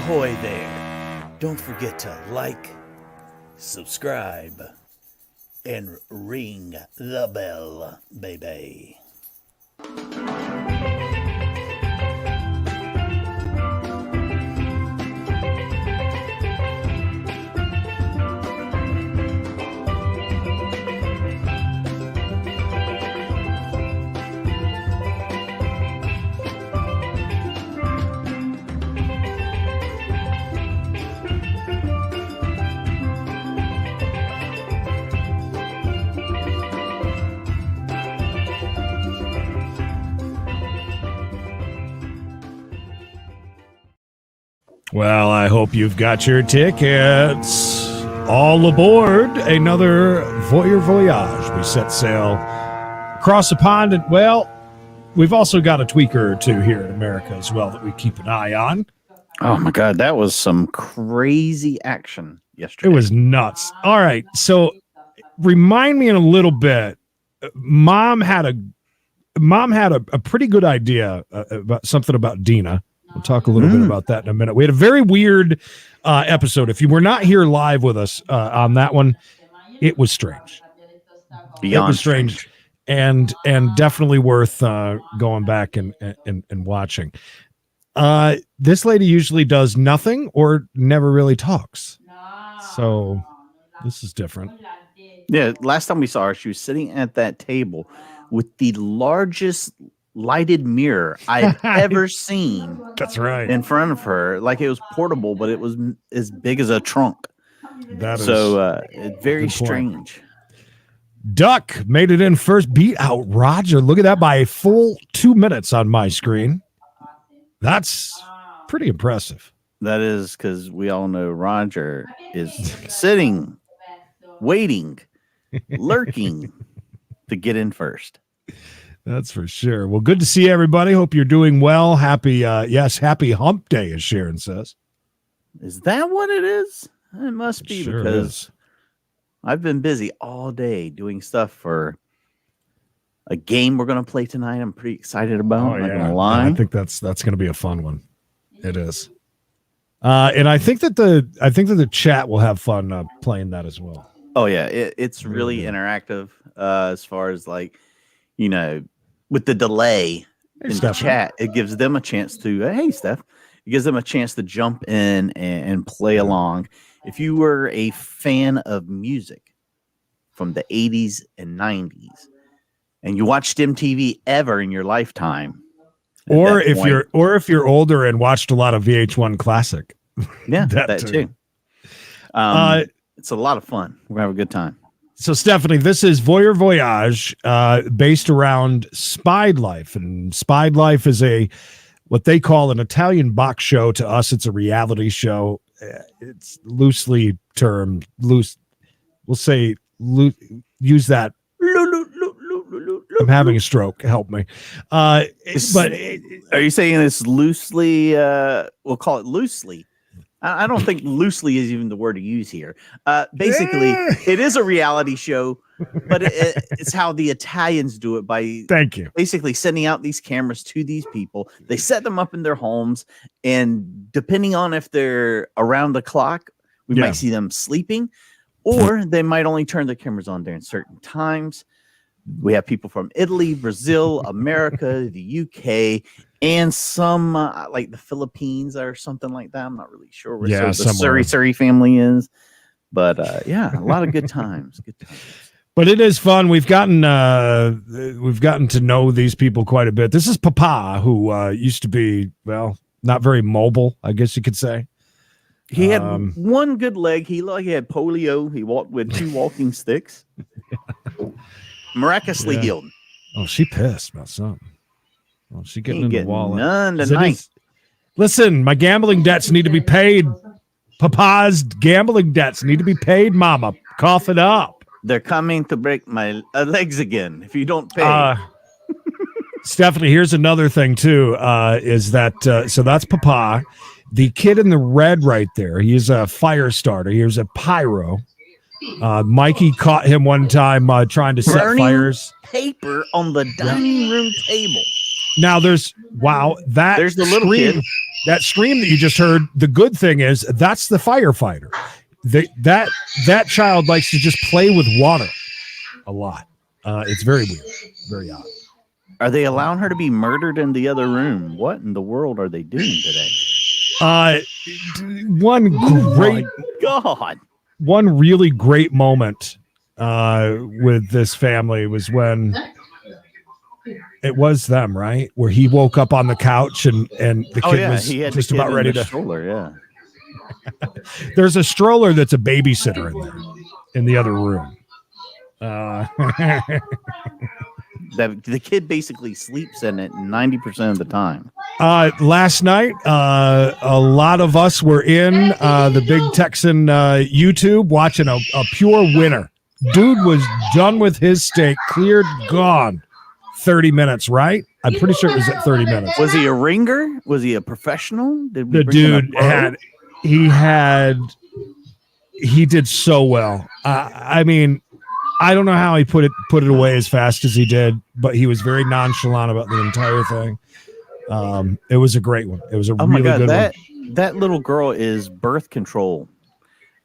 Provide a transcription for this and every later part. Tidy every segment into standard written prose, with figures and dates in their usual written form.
Ahoy there. Don't forget to like, subscribe, and ring the bell, baby. Well, I hope you've got your tickets. All aboard another Voyeur Voyage. We set sail across the pond, and, well, we've also got a tweaker or two here in America as well that we keep an eye on. Oh, my God. That was some crazy action yesterday. It was nuts. All right, so remind me in a little bit. Mom had a pretty good idea about something about Dina. We'll talk a little bit about that in a minute. We had a very weird episode. If you were not here live with us on that one, it was strange. Beyond it was strange. And definitely worth going back and watching. This lady usually does nothing or never really talks. So this is different. Yeah, last time we saw her, she was sitting at that table with the largest lighted mirror I've ever seen. That's right. In front of her, like it was portable, but it was as big as a trunk. That is it's very strange. Duck made it in first, beat out Roger. Look at that by a full 2 minutes on my screen. That's pretty impressive. That is because we all know Roger is sitting, waiting, lurking to get in first. That's for sure. Well, good to see everybody. Hope you're doing well. Happy hump day, as Sharon says. Is that what it is? It must be, sure because I've been busy all day doing stuff for a game we're going to play tonight. I'm pretty excited about. Oh, I'm not yeah. gonna lie. I think that's going to be a fun one. It is. And I think that the chat will have fun playing that as well. Oh yeah, it's really interactive as far as like, you know, with the delay in the chat, it gives them a chance to, hey, Steph, it gives them a chance to jump in and play along. If you were a fan of music from the 80s and 90s and you watched MTV ever in your lifetime, or if you're older and watched a lot of VH1 Classic. Yeah, that too. It's a lot of fun. We're going to have a good time. So, Stephanie, this is Voyeur Voyage, based around Spiedlife. And Spiedlife is what they call an Italian box show. To us, it's a reality show. It's loosely termed, use that. I'm having a stroke. Help me. But are you saying it's loosely? We'll call it loosely. I don't think loosely is even the word to use here. Basically, it is a reality show, but it's how the Italians do it by basically sending out these cameras to these people. They set them up in their homes, and depending on if they're around the clock, we might see them sleeping, or they might only turn their cameras on during certain times. We have people from Italy, Brazil, America, the UK, and some like the Philippines or something like that. I'm not really sure where the Surrey family is, but a lot of good times. Good times. But it is fun. We've gotten to know these people quite a bit. This is Papa, who used to be, well, not very mobile, I guess you could say. He had one good leg. He had polio. He walked with 2 walking sticks. Miraculously healed. Oh, she pissed about something. Oh, she getting in the wallet. None tonight. Listen, my gambling debts need to be paid. Papa's gambling debts need to be paid, Mama. Cough it up. They're coming to break my legs again if you don't pay. Stephanie, here's another thing, too, is that, so that's Papa. The kid in the red right there, he's a fire starter. Here's a pyro. Mikey caught him one time trying to set fires. Paper on the dining room table. Now there's the little kid. that scream that you just heard, the good thing is that's the firefighter. That child likes to just play with water a lot. It's very weird, very odd. Are they allowing her to be murdered in the other room? What in the world are they doing today? One really great moment with this family was when it was them, right? Where he woke up on the couch and the kid was just about ready to stroller. Yeah. There's a stroller that's a babysitter in there in the other room. The kid basically sleeps in it 90% of the time. Last night, a lot of us were in the big Texan YouTube watching a pure winner. Dude was done with his steak, cleared, gone. 30 minutes, right? I'm pretty sure it was at 30 minutes. Was he a ringer? Was he a professional? The dude he did so well. I mean, I don't know how he put it away as fast as he did, but he was very nonchalant about the entire thing. It was a great one. It was a really good one. That little girl is birth control.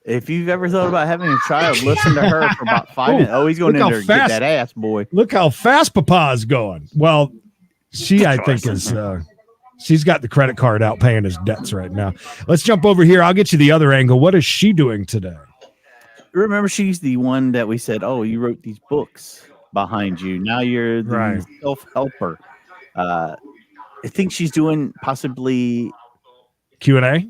If you've ever thought about having a child, listen to her for about 5 minutes. Oh, he's going in there and get that ass, boy. Look how fast Papa's going. Well, I think is she's got the credit card out paying his debts right now. Let's jump over here. I'll get you the other angle. What is she doing today? Remember, she's the one that we said, oh, you wrote these books behind you. Now you're the self-helper. I think she's doing possibly Q&A.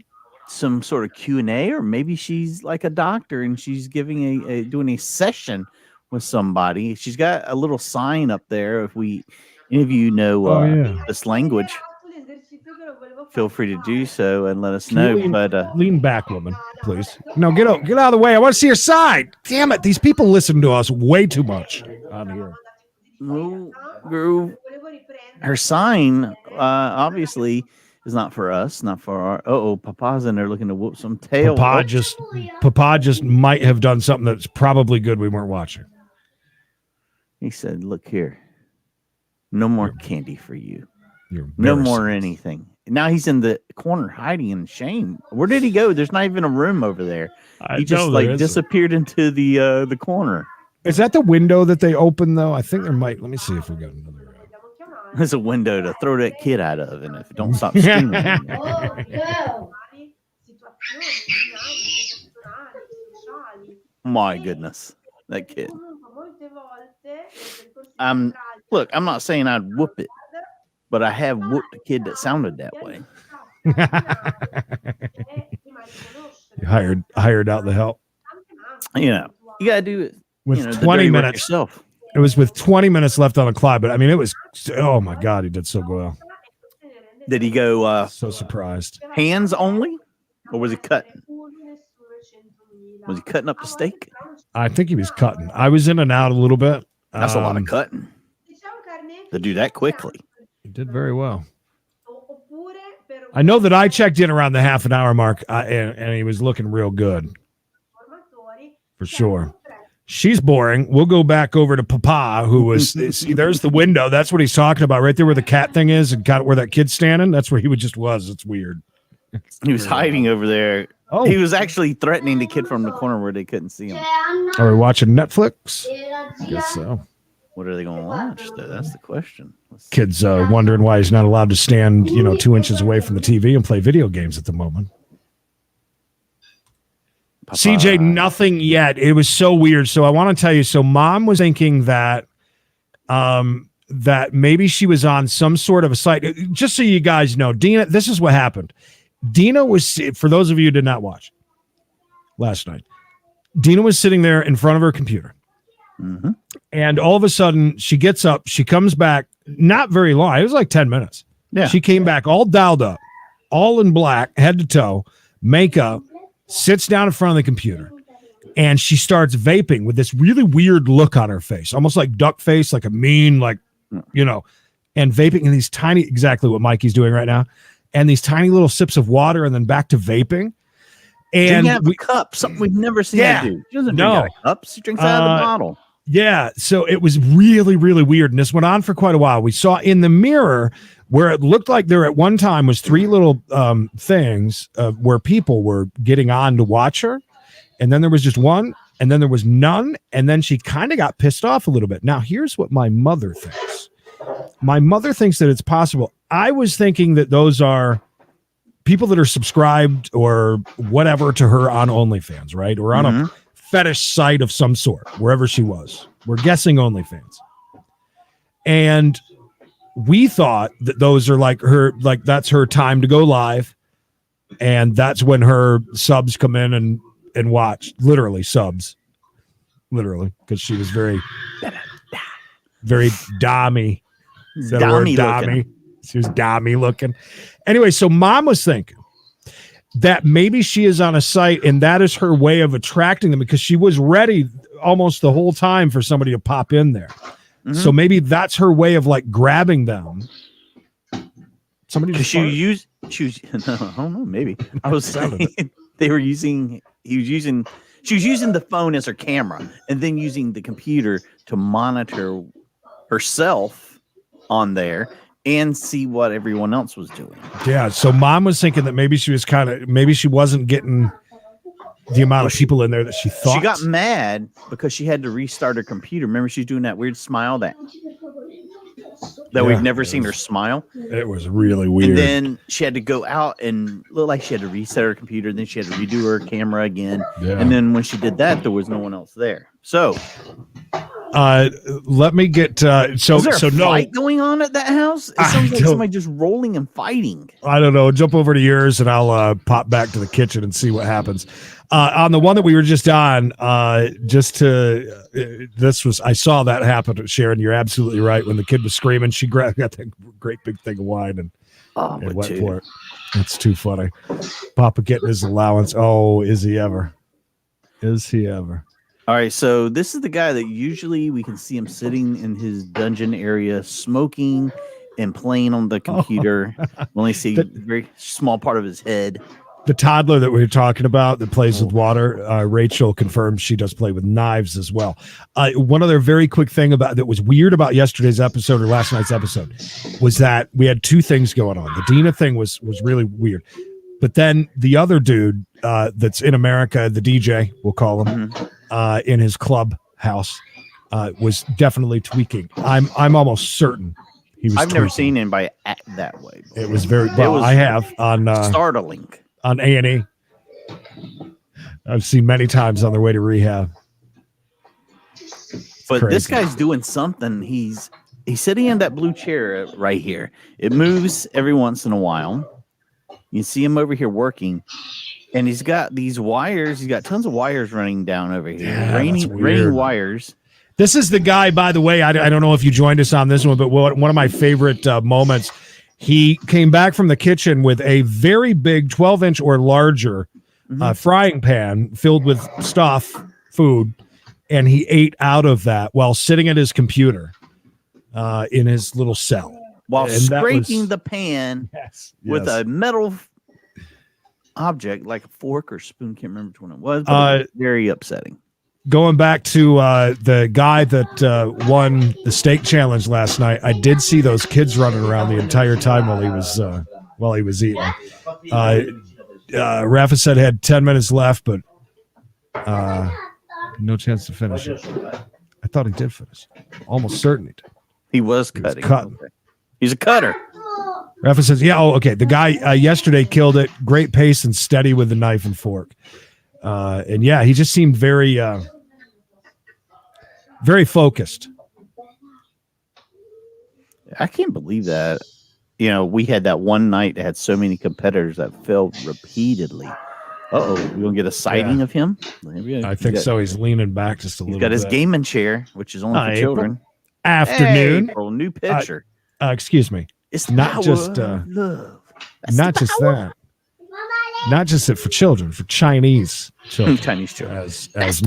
Some sort of Q&A, or maybe she's like a doctor and she's giving doing a session with somebody. She's got a little sign up there. If any of you know this language, feel free to do so and let us know. Lean back, woman, please. No, get out of the way. I want to see your side. Damn it, these people listen to us way too much on here. Her sign, obviously, is not for us, not for our. Papa's in there looking to whoop some tail. Papa just might have done something that's probably good we weren't watching. He said, "Look here, no more candy for you. No more anything." Now he's in the corner hiding in shame. Where did he go? There's not even a room over there. He just disappeared into the corner. Is that the window that they opened though? I think there might. Let me see if we got another. There's a window to throw that kid out of, and if it don't stop screaming. My goodness, that kid. Look, I'm not saying I'd whoop it, but I have whooped a kid that sounded that way. You hired out the help. You gotta do it with 20 minutes yourself. It was with 20 minutes left on the clock, but I mean, it was, oh my God, he did so well. Did he go so surprised? Hands only? Or was he cutting? Was he cutting up the steak? I think he was cutting. I was in and out a little bit. That's a lot of cutting. To do that quickly. He did very well. I know that I checked in around the half an hour mark, and he was looking real good. For sure. She's boring. We'll go back over to Papa, who was, see, there's the window. That's what he's talking about right there where the cat thing is and kind of where that kid's standing. That's where he just was. It's weird. He was hiding over there. Oh, he was actually threatening the kid from the corner where they couldn't see him. Are we watching Netflix? I guess so. What are they going to watch, though? That's the question. Kids wondering why he's not allowed to stand, 2 inches away from the TV and play video games at the moment. Papa. CJ, nothing yet. It was so weird. So I want to tell you. So Mom was thinking that that maybe she was on some sort of a site. Just so you guys know, Dina, this is what happened. Dina was, for those of you who did not watch last night, Dina was sitting there in front of her computer. Mm-hmm. And all of a sudden she gets up, she comes back, not very long. It was like 10 minutes. Yeah. She came back all dialed up, all in black, head to toe, makeup, sits down in front of the computer, and she starts vaping with this really weird look on her face, almost like duck face, like a mean, and vaping in these tiny, exactly what Mikey's doing right now, and these tiny little sips of water, and then back to vaping. And a cup, something we've never seen her do. She doesn't drink out of cups. She drinks out of the bottle. Yeah, so it was really, really weird, and this went on for quite a while. We saw in the mirror where it looked like there at one time was 3 little things where people were getting on to watch her, and then there was just one, and then there was none, and then she kind of got pissed off a little bit. Now, here's what my mother thinks. My mother thinks that it's possible. I was thinking that those are people that are subscribed or whatever to her on OnlyFans, right? Or on a fetish site of some sort, wherever she was. We're guessing OnlyFans. And we thought that those are like her, like that's her time to go live. And that's when her subs come in and watch. Literally subs. Literally. Because she was very dommy. Dommy. She was dommy looking. Anyway, so mom was thinking that maybe she is on a site and that is her way of attracting them, because she was ready almost the whole time for somebody to pop in there. So maybe that's her way of like grabbing them. Somebody just she was no, I don't know, maybe. I was saying she was using the phone as her camera and then using the computer to monitor herself on there and see what everyone else was doing. Yeah. So mom was thinking that maybe she was maybe she wasn't getting the amount of people in there that she thought. She got mad because she had to restart her computer. Remember, she's doing that weird smile that we've never seen her smile. It was really weird. And then she had to go out and look like she had to reset her computer. Then she had to redo her camera again. Yeah. And then when she did that, there was no one else there. So let me get is there a fight going on at that house? It sounds like somebody just rolling and fighting. I don't know. Jump over to yours and I'll pop back to the kitchen and see what happens. On the one that we were just on, I saw that happen, Sharon. You're absolutely right. When the kid was screaming, she got that great big thing of wine and went for it. It's too funny. Papa getting his allowance. Oh, is he ever? Is he ever? All right, so this is the guy that usually we can see him sitting in his dungeon area, smoking and playing on the computer. We only see a very small part of his head. The toddler that we were talking about that plays with water, Rachel confirms she does play with knives as well. One other very quick thing that was weird about yesterday's episode or last night's episode was that we had 2 things going on. The Dina thing was really weird. But then the other dude that's in America, the DJ, we'll call him, in his club house, was definitely tweaking. I'm almost certain he was. I've never seen anybody act that way before. It was very. Well, I have on startling on A&E. I've seen many times on their way to rehab. But this guy's doing something. He's sitting in that blue chair right here. It moves every once in a while. You see him over here working, and he's got these wires. He's got tons of wires running down over here. Yeah, raining wires. This is the guy, by the way. I don't know if you joined us on this one, but one of my favorite moments. He came back from the kitchen with a very big 12-inch or larger frying pan filled with food, and he ate out of that while sitting at his computer in his little cell. While scraping the pan with a metal object like a fork or spoon. Can't remember which one it was, but it was very upsetting. Going back to the guy that won the steak challenge last night, I did see those kids running around the entire time while he was eating. Rafa said he had 10 minutes left, but no chance to finish it. I thought he did finish. Almost certain he did. He was cutting. Okay. He's a cutter. Rafa says, yeah, okay. The guy yesterday killed it. Great pace and steady with the knife and fork. And yeah, he just seemed very, very focused. I can't believe that. We had that one night that had so many competitors that failed repeatedly. We're going to get a sighting of him? I think so. He's leaning back just a little bit. He's got his gaming chair, which is only for children. Afternoon. Hey, April, new picture. Excuse me. It's not just love. Not just that. Not just it for children, for Chinese children. Chinese children. As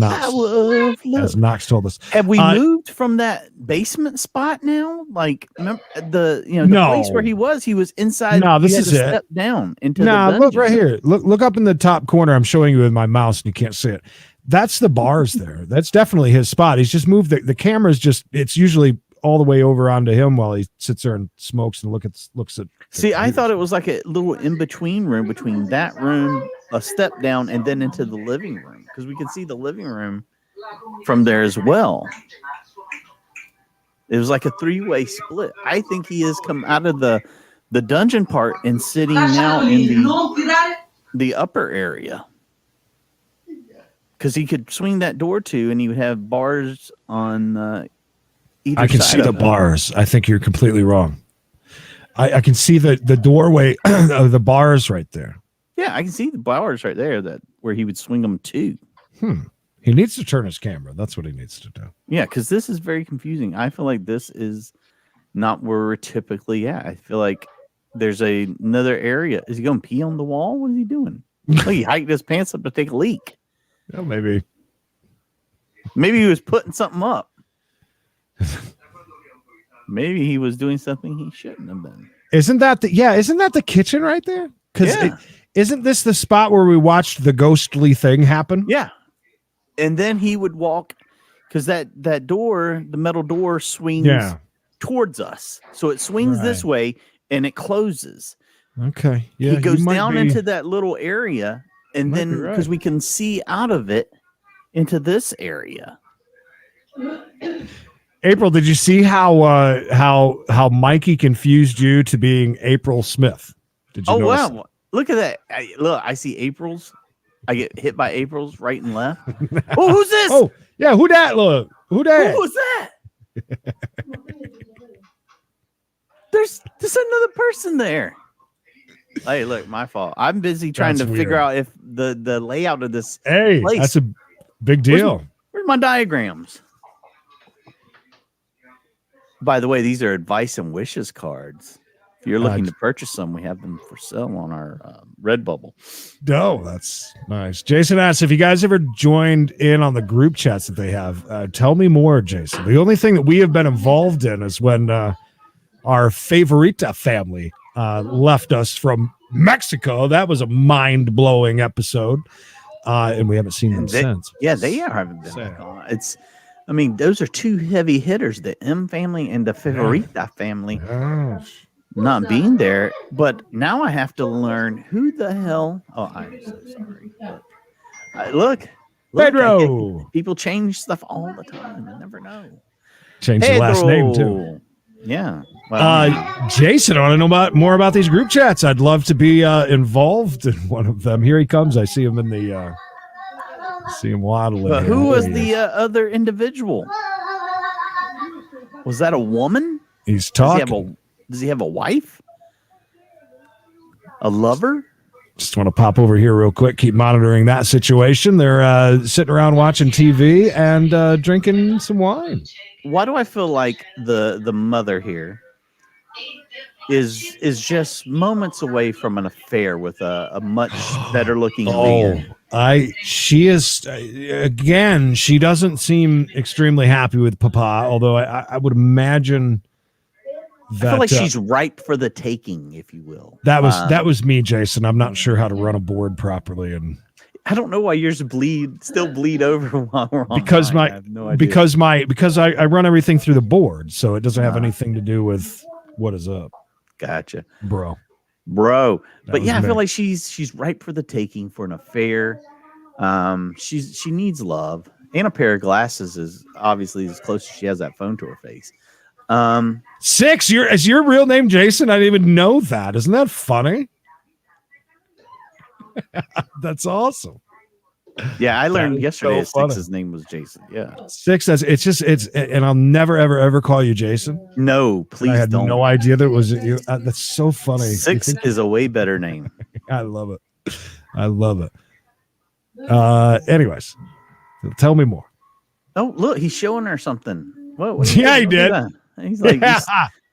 Knox told us. Have we moved from that basement spot now? Like, remember the place where he was inside. No, this is it. Step down into the dungeon. Look right here. Look up in the top corner. I'm showing you with my mouse and you can't see it. That's the bars there. That's definitely his spot. He's just moved the camera's just, it's usually all the way over onto him while he sits there and smokes and looks at. See, I thought it was like a little in-between room between that room, a step down, and then into the living room, because we can see the living room from there as well. It was like a three-way split. I think he has come out of the dungeon part and sitting now in the upper area. Because he could swing that door too, and he would have bars on either side. I can see the bars. I think you're completely wrong. I can see the doorway of the bars right there. Yeah, I can see the bars right there where he would swing them to. He needs to turn his camera. That's what he needs to do. Yeah, because this is very confusing. I feel like this is not where we're typically at. I feel like there's another area. Is he going to pee on the wall? What is he doing? Look, he hiked his pants up to take a leak. Well, maybe he was putting something up. Maybe he was doing something he shouldn't have been. Isn't that the kitchen right there? Because isn't this the spot where we watched the ghostly thing happen? Yeah. And then he would walk, because that door, the metal door, swings towards us. So it swings this way and it closes. Okay. Yeah. He goes down into that little area, and then because we can see out of it into this area. April, did you see how Mikey confused you to being April Smith? Did you notice wow. Look at that. I see April's. I get hit by April's right and left. Oh, who's this? Oh, yeah. Who that? Look. Who that? Who's that? There's another person there. Hey, look, my fault. I'm busy trying to figure out if the layout of this place. That's a big deal. Where's my diagrams? By the way, these are advice and wishes cards. If you're looking to purchase some, we have them for sale on our Redbubble. Oh, that's nice. Jason asks if you guys ever joined in on the group chats that they have. Tell me more, Jason. The only thing that we have been involved in is when our Favorita family left us from Mexico. That was a mind-blowing episode, and we haven't seen them since. Yeah, they haven't been back on. Those are two heavy hitters, the M family and the Favorita family. Not being there, but now I have to learn who the hell. Oh, I'm so sorry. Look, Pedro. People change stuff all the time. I never know. Change the last name too. Yeah. Well, Jason, I want to know more about these group chats. I'd love to be involved in one of them. Here he comes. I see him in the. See him waddling. But who was the other individual? Was that a woman? He's talking. Does he have a wife? A lover? Just want to pop over here real quick. Keep monitoring that situation. They're sitting around watching TV and drinking some wine. Why do I feel like the mother here is just moments away from an affair with a much better looking man? She is again. She doesn't seem extremely happy with Papa, although I would imagine. I feel like she's ripe for the taking, if you will. That was me, Jason. I'm not sure how to run a board properly, and I don't know why yours still bleed over while we're on. Because I run everything through the board, so it doesn't have anything to do with what is up. Gotcha, bro. But yeah, I feel like she's ripe for the taking for an affair. She needs love, and a pair of glasses is obviously as close as she has that phone to her face. 6, is your real name Jason? I didn't even know that. Isn't that funny? That's awesome. Yeah, I learned yesterday so 6's name was Jason. Yeah. 6, and I'll never ever call you Jason. No, please don't. I had no idea that it was you. That's so funny. 6 is a way better name. I love it. Anyways, tell me more. Oh, look, he's showing her something. What yeah, he did. He's like,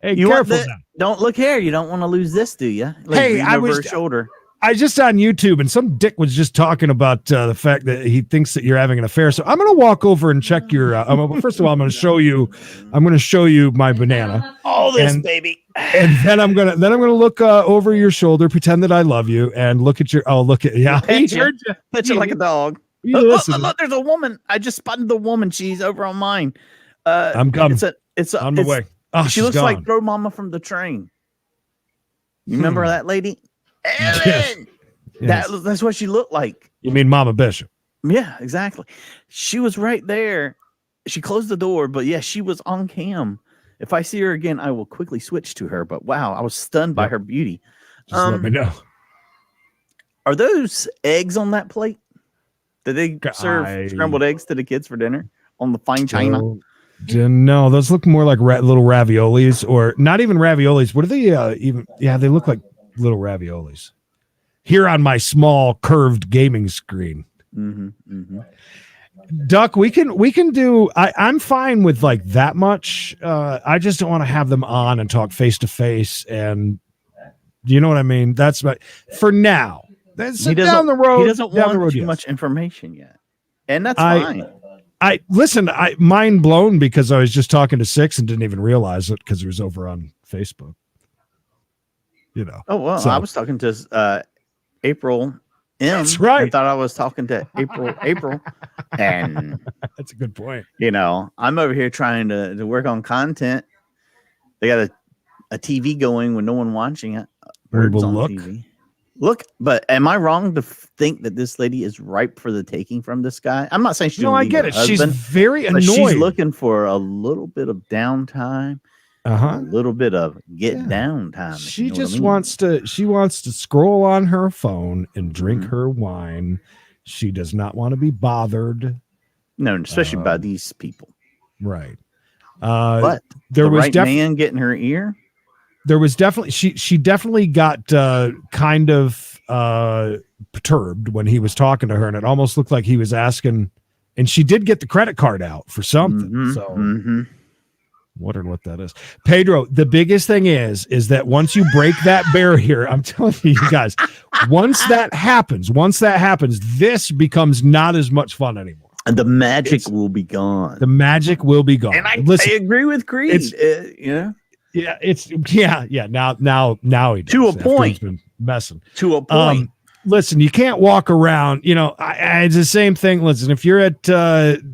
hey, careful. Don't look here. You don't want to lose this, do you? Hey, I was shoulder. I just on YouTube, and some dick was just talking about the fact that he thinks that you're having an affair. So I'm going to walk over and check your. First of all, I'm going to show you my banana. All this, baby. And then I'm gonna look over your shoulder, pretend that I love you, and look at your. Oh, look at Pet you like a dog. Look, there's a woman. I just spotted the woman. She's over on mine. I'm coming. It's on the way. Oh, she looks gone. like Throw Mama from the Train. You remember that lady? Ellen! Yes. That's what she looked like. You mean Mama Bishop? Yeah, exactly. She was right there. She closed the door, but yeah, she was on cam. If I see her again, I will quickly switch to her. But wow, I was stunned by her beauty. Just let me know. Are those eggs on that plate? Did they serve scrambled eggs to the kids for dinner on the fine china? No, those look more like little raviolis, or not even raviolis. What are they even? Yeah, they look like little raviolis. Here on my small curved gaming screen. Duck, we can do. I'm fine with like that much. I just don't want to have them on and talk face to face, and you know what I mean. That's for now. That's down the road. He doesn't want too much information yet, and that's fine. I mind blown because I was just talking to Six and didn't even realize it because it was over on Facebook. You know. Oh well, so, I was talking to April M. That's right. I thought I was talking to April, and that's a good point. You know, I'm over here trying to work on content. They got a TV going with no one watching it. Birds on TV. Look, but am I wrong to think that this lady is ripe for the taking from this guy? I'm not saying she's no, I get it. She's very annoyed. She's looking for a little bit of downtime, a little bit of down time. She just wants to. She wants to scroll on her phone and drink her wine. She does not want to be bothered. No, especially by these people. Right. But there was man getting her ear. There was definitely she definitely got kind of perturbed when he was talking to her, and it almost looked like he was asking, and she did get the credit card out for something. Wondering what that is. Pedro, the biggest thing is that once you break that barrier, I'm telling you guys, once that happens, this becomes not as much fun anymore. And the magic will be gone. The magic will be gone. And I agree with Creed. Yeah, now he does. To a point. He's been messing. To a point. Listen, you can't walk around. You know, it's the same thing. Listen, if you're at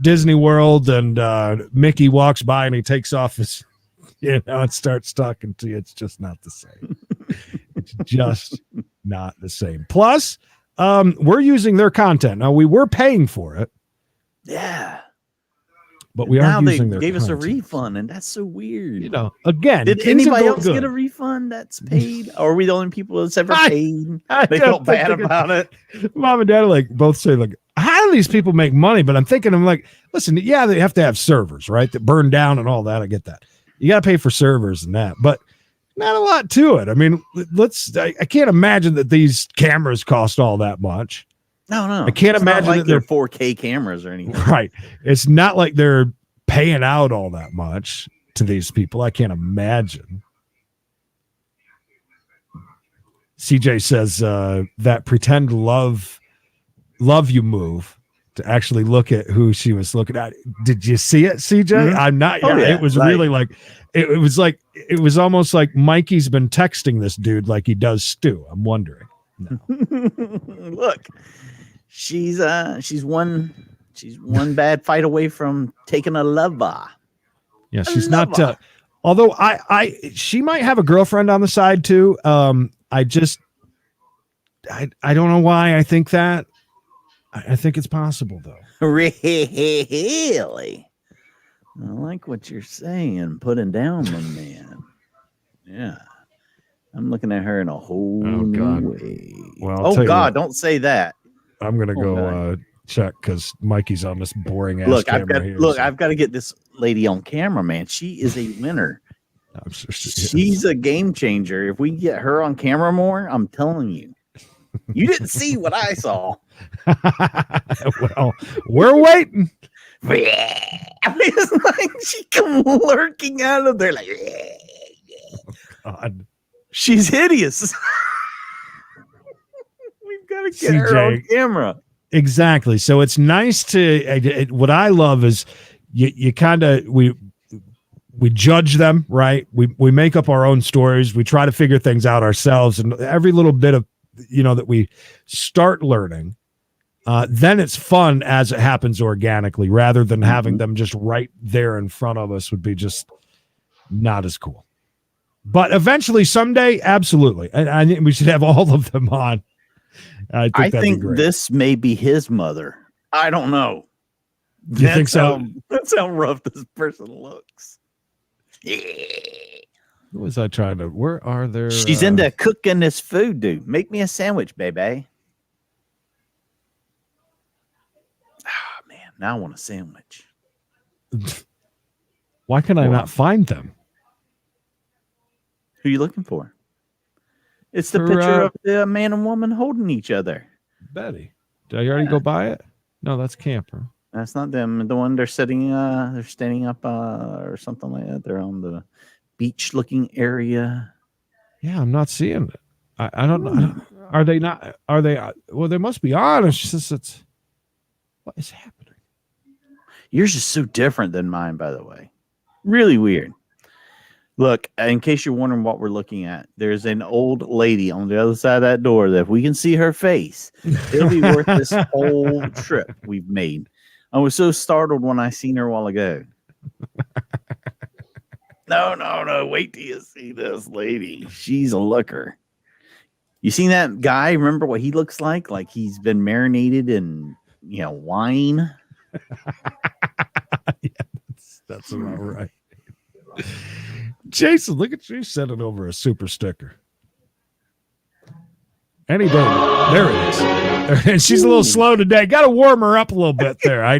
Disney World and Mickey walks by and he takes off his, and starts talking to you, it's just not the same. It's just not the same. Plus, we're using their content. Now, we were paying for it. Yeah. But we are using their gave content. us a refund, and that's so weird. You know, again, did anybody else get a refund that's paid? Or are we the only people that's ever paid? They felt bad about it. Mom and Dad are both say how do these people make money? But I'm thinking, listen, yeah, they have to have servers, right? That burn down and all that. I get that. You got to pay for servers and that, but not a lot to it. I mean, I can't imagine that these cameras cost all that much. No. I can't imagine that they're they're 4K cameras or anything. Right. It's not like they're paying out all that much to these people. I can't imagine. CJ says that pretend love you move to actually look at who she was looking at. Did you see it, CJ? Mm-hmm. I'm not. Yeah, it was really it was almost like Mikey's been texting this dude like he does Stu. I'm wondering. No. Look. She's one bad fight away from taking a lover. Yeah, she's not. Although she might have a girlfriend on the side too. I don't know why I think that. I think it's possible though. Really, I like what you're saying. Putting down my man. Yeah, I'm looking at her in a whole new way. Well, don't say that. I'm gonna go check because Mikey's on this boring ass camera here. I've got to get this lady on camera, man. She is a winner. I'm sure She's a game changer. If we get her on camera more, I'm telling you. You didn't see what I saw. Well, we're waiting. It's like she come lurking out of there like. God. She's hideous. Gotta get her on camera. Exactly. So it's nice to what I love is you kind of we judge them, right? We make up our own stories. We try to figure things out ourselves, and every little bit of that we start learning then it's fun as it happens organically, rather than having them just right there in front of us would be just not as cool. But eventually, someday, absolutely. I think we should have all of them on. I think this may be his mother. I don't know. You think so? That's how rough this person looks. Yeah. What was I trying to? Where are there? She's into cooking this food, dude. Make me a sandwich, baby. Ah, man. Now I want a sandwich. Why can I not find them? Who are you looking for? It's the picture of the man and woman holding each other. Betty. Did I already go by it? No, that's Camper. That's not them. The one they're standing up or something like that. They're on the beach looking area. Yeah, I'm not seeing it. I don't know. Are they not? Are they? Well, they must be on. It's just, what is happening? Yours is so different than mine, by the way. Really weird. Look, in case you're wondering what we're looking at, there's an old lady on the other side of that door that if we can see her face, it'll be worth this whole trip we've made. I was so startled when I seen her a while ago. No. Wait till you see this lady. She's a looker. You seen that guy? Remember what he looks like? Like he's been marinated in, wine. Yeah, that's about right. Jason, look at you sending over a super sticker. Any day. There it is. And she's a little slow today. Got to warm her up a little bit there. I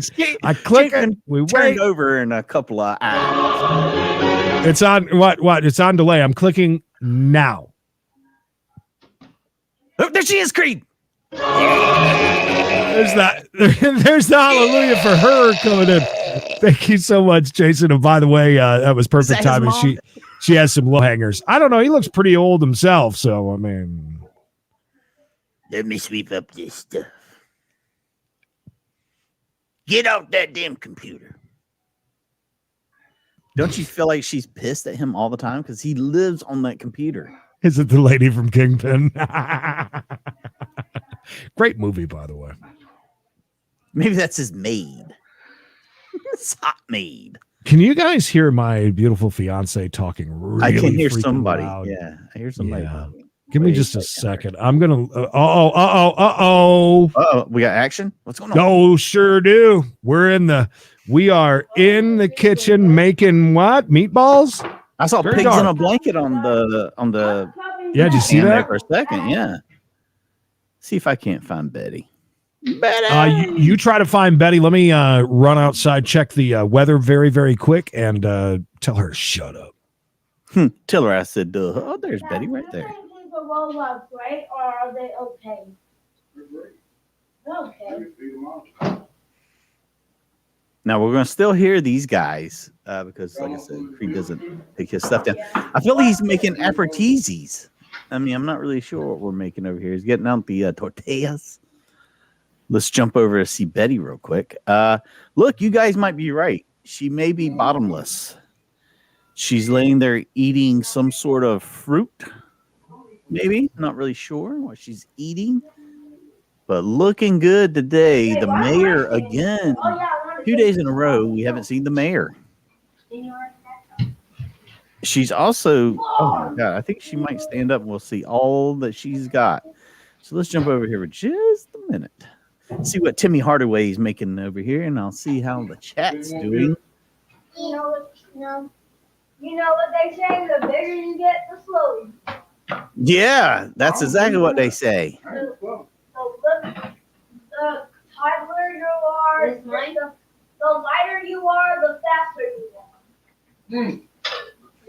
click and we turned over in a couple of hours. It's on what? It's on delay. I'm clicking now. Oh, there she is, Creed. There's that. There's the hallelujah for her coming in. Thank you so much, Jason. And by the way, that was perfect timing. She has some low hangers. I don't know. He looks pretty old himself. So, I mean. Let me sweep up this stuff. Get off that damn computer. Don't you feel like she's pissed at him all the time? Because he lives on that computer. Is it the lady from Kingpin? Great movie, by the way. Maybe that's his maid. It's hot maid. Can you guys hear my beautiful fiance talking really I can hear freaking somebody. loud? Yeah, I hear somebody. Yeah. Give me just a second. I'm going to... Uh-oh. We got action? What's going on? No, sure do. We are in the kitchen making what? Meatballs? I saw Very pigs dark. in a blanket on the. Yeah, did you see that? For a second? Yeah. See if I can't find Betty. You try to find Betty. Let me run outside, check the weather very, very quick, and tell her to shut up. Tell her I said, duh. Oh, there's Betty right there. Roll up, right? Or are they okay? Okay. Now we're going to still hear these guys because, like I said, Creed doesn't take his stuff down. I feel like he's making aperitifs. I mean, I'm not really sure what we're making over here. He's getting out the tortillas. Let's jump over to see Betty real quick. Look, you guys might be right. She may be bottomless. She's laying there eating some sort of fruit. Maybe. Not really sure what she's eating. But looking good today. The mayor again. 2 days in a row, we haven't seen the mayor. She's also, oh my God, I think she might stand up and we'll see all that she's got. So let's jump over here for just a minute. See what Timmy Hardaway is making over here, and I'll see how the chat's doing. You know what they say, the bigger you get, the slower. Yeah, that's exactly what they say. The toddler you are, the lighter you are, the faster you are.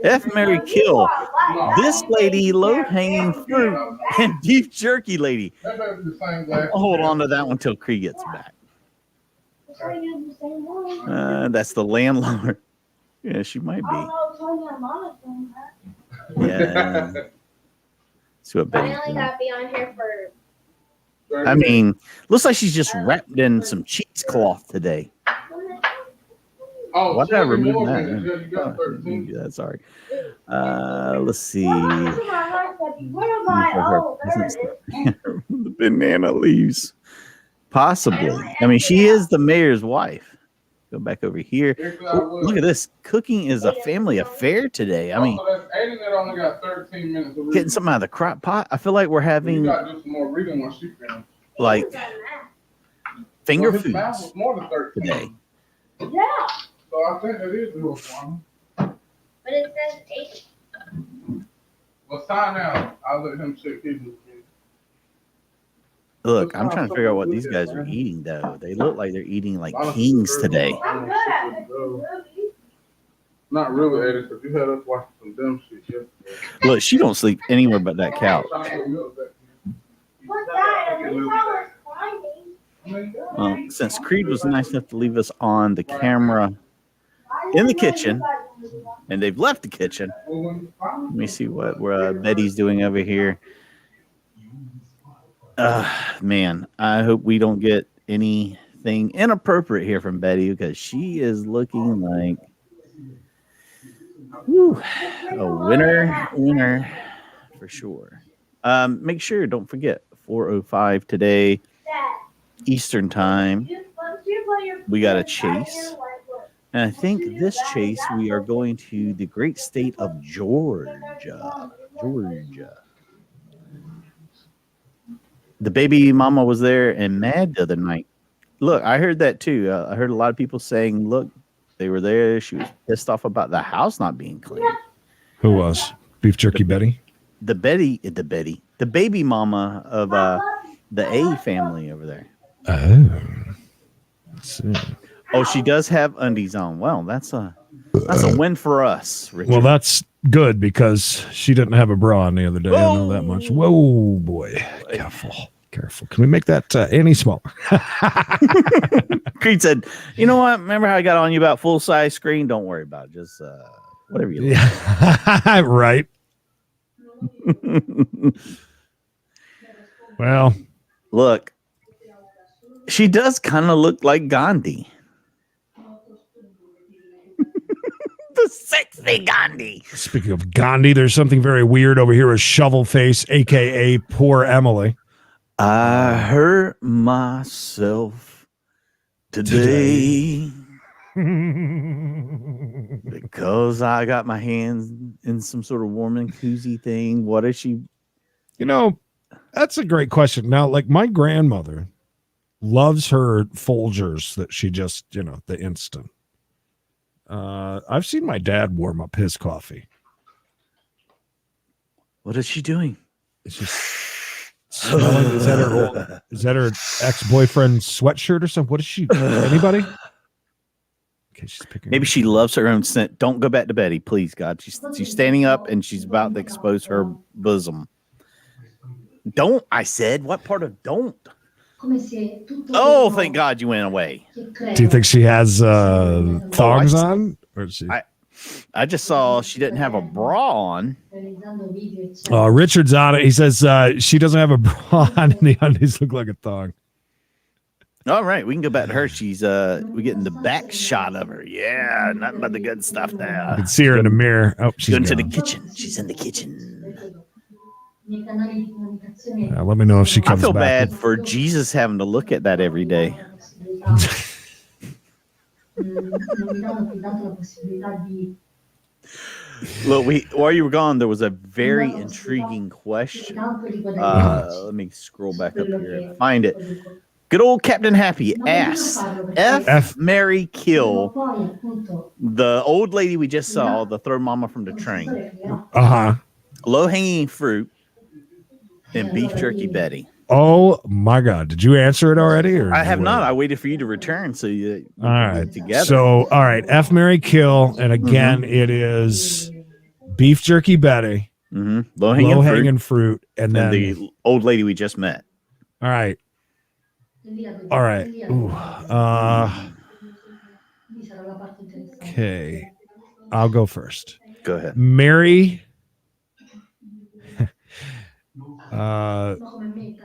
F, Mary, kill. This lady, low-hanging fruit, and beef jerky lady. I'll hold on to that one till Cree gets back. That's the landlord. Yeah, she might be. Yeah. See what Betty. I only got to be on here for. I mean, looks like she's just wrapped in some cheesecloth today. Oh, why did I remove that? Yeah, sorry. Let's see. Where am I? Oh, there it is. The banana leaves. Possibly. I mean, she is the mayor's wife. Go back over here. Oh, look at this. Cooking is a family affair today. I mean, that's Aiden that only got 13 minutes of reading. getting something out of the crock pot. I feel like we're having You got to do some more reading when she finished. like finger His math foods was more than 13. today. Yeah, So I think that is real fun. but it says 8. Well, sign out. I'll let him check his. Look, I'm trying to figure out what these guys are eating though. They look like they're eating like kings today. I'm good at it. Not really, Aiden, because you had us watching some dumb shit yesterday. Look, she don't sleep anywhere but that couch. What's that? At least I was climbing. Since Creed was nice enough to leave us on the camera in the kitchen, and they've left the kitchen. Let me see what Betty's doing over here. Man, I hope we don't get anything inappropriate here from Betty because she is looking like a winner for sure. Make sure, don't forget, 4:05 today, Eastern time. We got a chase. And I think this chase, we are going to the great state of Georgia. The baby mama was there and mad the other night. Look, I heard that too. I heard a lot of people saying, look, they were there. She was pissed off about the house not being clean. Who was? Beef Jerky Betty? The baby mama of the A family over there. Oh. Let's see. Oh, she does have undies on. Well, that's a win for us, Richard. Well, that's good because she didn't have a bra on the other day. I know that much. Whoa, boy. Careful. Can we make that any smaller? Creed said, you know what? Remember how I got on you about full size screen? Don't worry about it. Just whatever you like. Yeah. Right. Well, look, she does kind of look like Gandhi. The sexy Gandhi. Speaking of Gandhi, there's something very weird over here with Shovel Face, aka Poor Emily. I hurt myself today because I got my hands in some sort of warm and koozie thing. What is she? You know, that's a great question. Now, like my grandmother loves her Folgers that she just, the instant. I've seen my dad warm up his coffee. What is she doing? It's just smelling. Is that her ex-boyfriend's sweatshirt or something? What is she? Anybody? Okay, she's picking. Maybe she loves her own scent. Don't go back to Betty, please, God. She's standing up and she's about to expose her bosom. Don't, I said. What part of don't? Oh, thank God you went away. Do you think she has thongs on? Or is she? I just saw she didn't have a bra on. Richard's on it. He says she doesn't have a bra on and the undies look like a thong. All right, we can go back to her. She's we're getting the back shot of her. Yeah, nothing but the good stuff there. You can see her in the mirror. Oh, she's going to gone. the kitchen. She's in the kitchen. Let me know if she comes I feel back. bad for Jesus having to look at that every day. Look, while you were gone, there was a very intriguing question. Let me scroll back up here and find it. Good old Captain Happy asked, F, marry, kill the old lady we just saw, the throw mama from the train. Low-hanging fruit and beef jerky Betty. Oh my God! Did you answer it already? Or I have not. I waited for you to return so you all right together. So all right, F, marry, kill, and again it is beef jerky Betty, low-hanging fruit, and then the old lady we just met. All right. Ooh. Okay, I'll go first. Go ahead. Marry.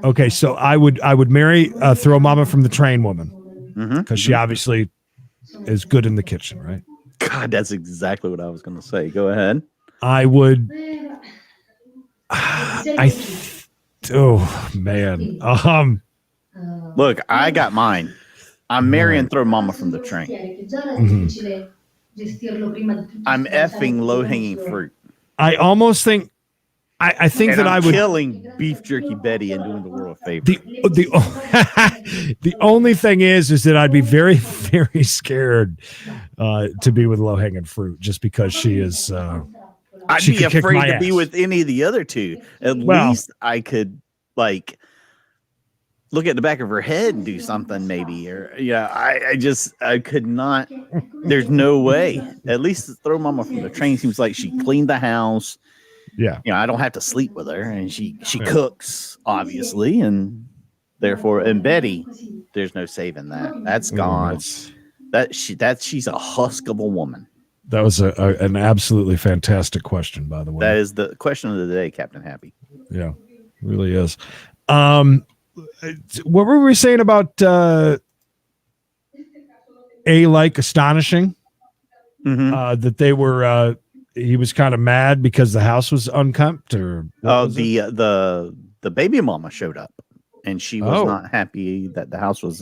Okay, so I would marry throw mama from the train woman because she obviously is good in the kitchen, right? God, that's exactly what I was going to say. Go ahead. I would. Oh man. Look, I got mine. I'm marrying Throw Mama from the train. I'm effing low-hanging fruit. I almost think I think And that I'm I would killing Beef Jerky Betty and doing the world a favor. the only thing is that I'd be very, very scared to be with low hanging fruit just because she is I'd she be could kick afraid my to be ass. with any of the other two. At Well- least I could like look at the back of her head and do something maybe. Or I could not. There's no way. At least Throw Mama from the train seems like she cleaned the house. Yeah. I don't have to sleep with her, and she cooks obviously, and therefore, and Betty, there's no saving that. That's gone. She's a husk of a woman. That was an absolutely fantastic question, by the way. That is the question of the day, Captain Happy. Yeah, really is. What were we saying about astonishing? Mm-hmm. That they were he was kind of mad because the house was unkempt, or the baby mama showed up, and she was not happy that the house was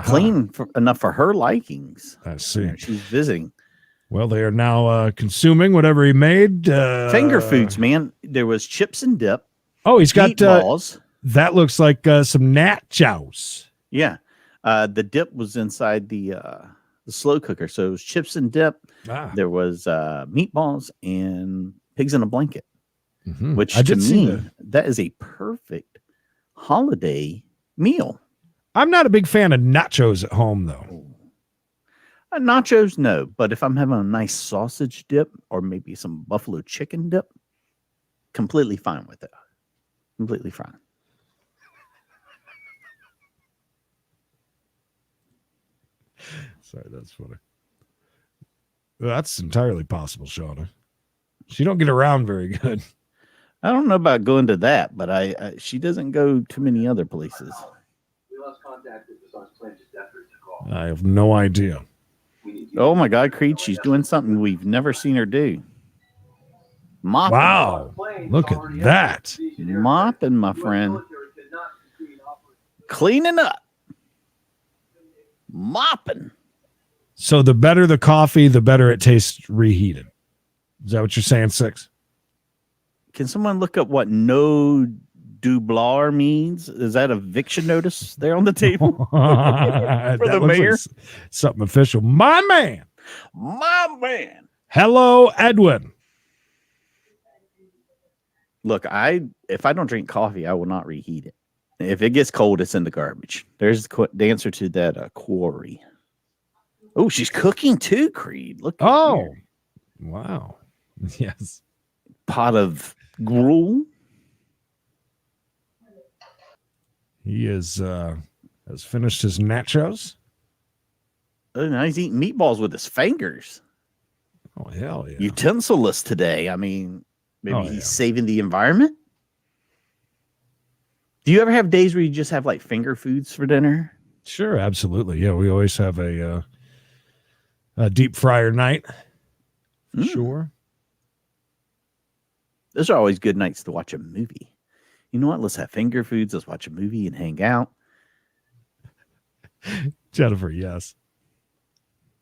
clean enough for her likings. I see. She's visiting. Well, they are now consuming whatever he made. Finger foods, man. There was chips and dip. Oh, he's got meatballs. That looks like some nachos. Yeah, the dip was inside the slow cooker, so it was chips and dip. There was meatballs and pigs in a blanket, which to me that is a perfect holiday meal. I'm not a big fan of nachos at home, though. Nachos, no, but if I'm having a nice sausage dip or maybe some buffalo chicken dip, completely fine with it. Completely fine. Sorry, that's funny. That's entirely possible, Shauna. She don't get around very good. I don't know about going to that, but she doesn't go too many other places. We lost contact with the plant just after the call. I have no idea. Oh my God, Creed, she's doing something we've never seen her do. Mopping. Wow, look at that. Mopping, my friend. Cleaning up. Mopping. So the better the coffee, the better it tastes reheated. Is that what you're saying, Six? Can someone look up what no doubler means? Is that a eviction notice there on the table? For the mayor? Like something official. My man. My man. Hello, Edwin. Look, if I don't drink coffee, I will not reheat it. If it gets cold, it's in the garbage. There's the answer to that quarry. Oh, she's cooking too, Creed. Look. Oh, wow. Yes. Pot of gruel. He has finished his nachos. Oh, now he's eating meatballs with his fingers. Oh, hell yeah. Utensilless today. I mean, maybe he's yeah. saving the environment. Do you ever have days where you just have like finger foods for dinner? Sure, absolutely. Yeah, we always have a deep fryer night. For sure. Those are always good nights to watch a movie. You know what? Let's have finger foods. Let's watch a movie and hang out. Jennifer, yes.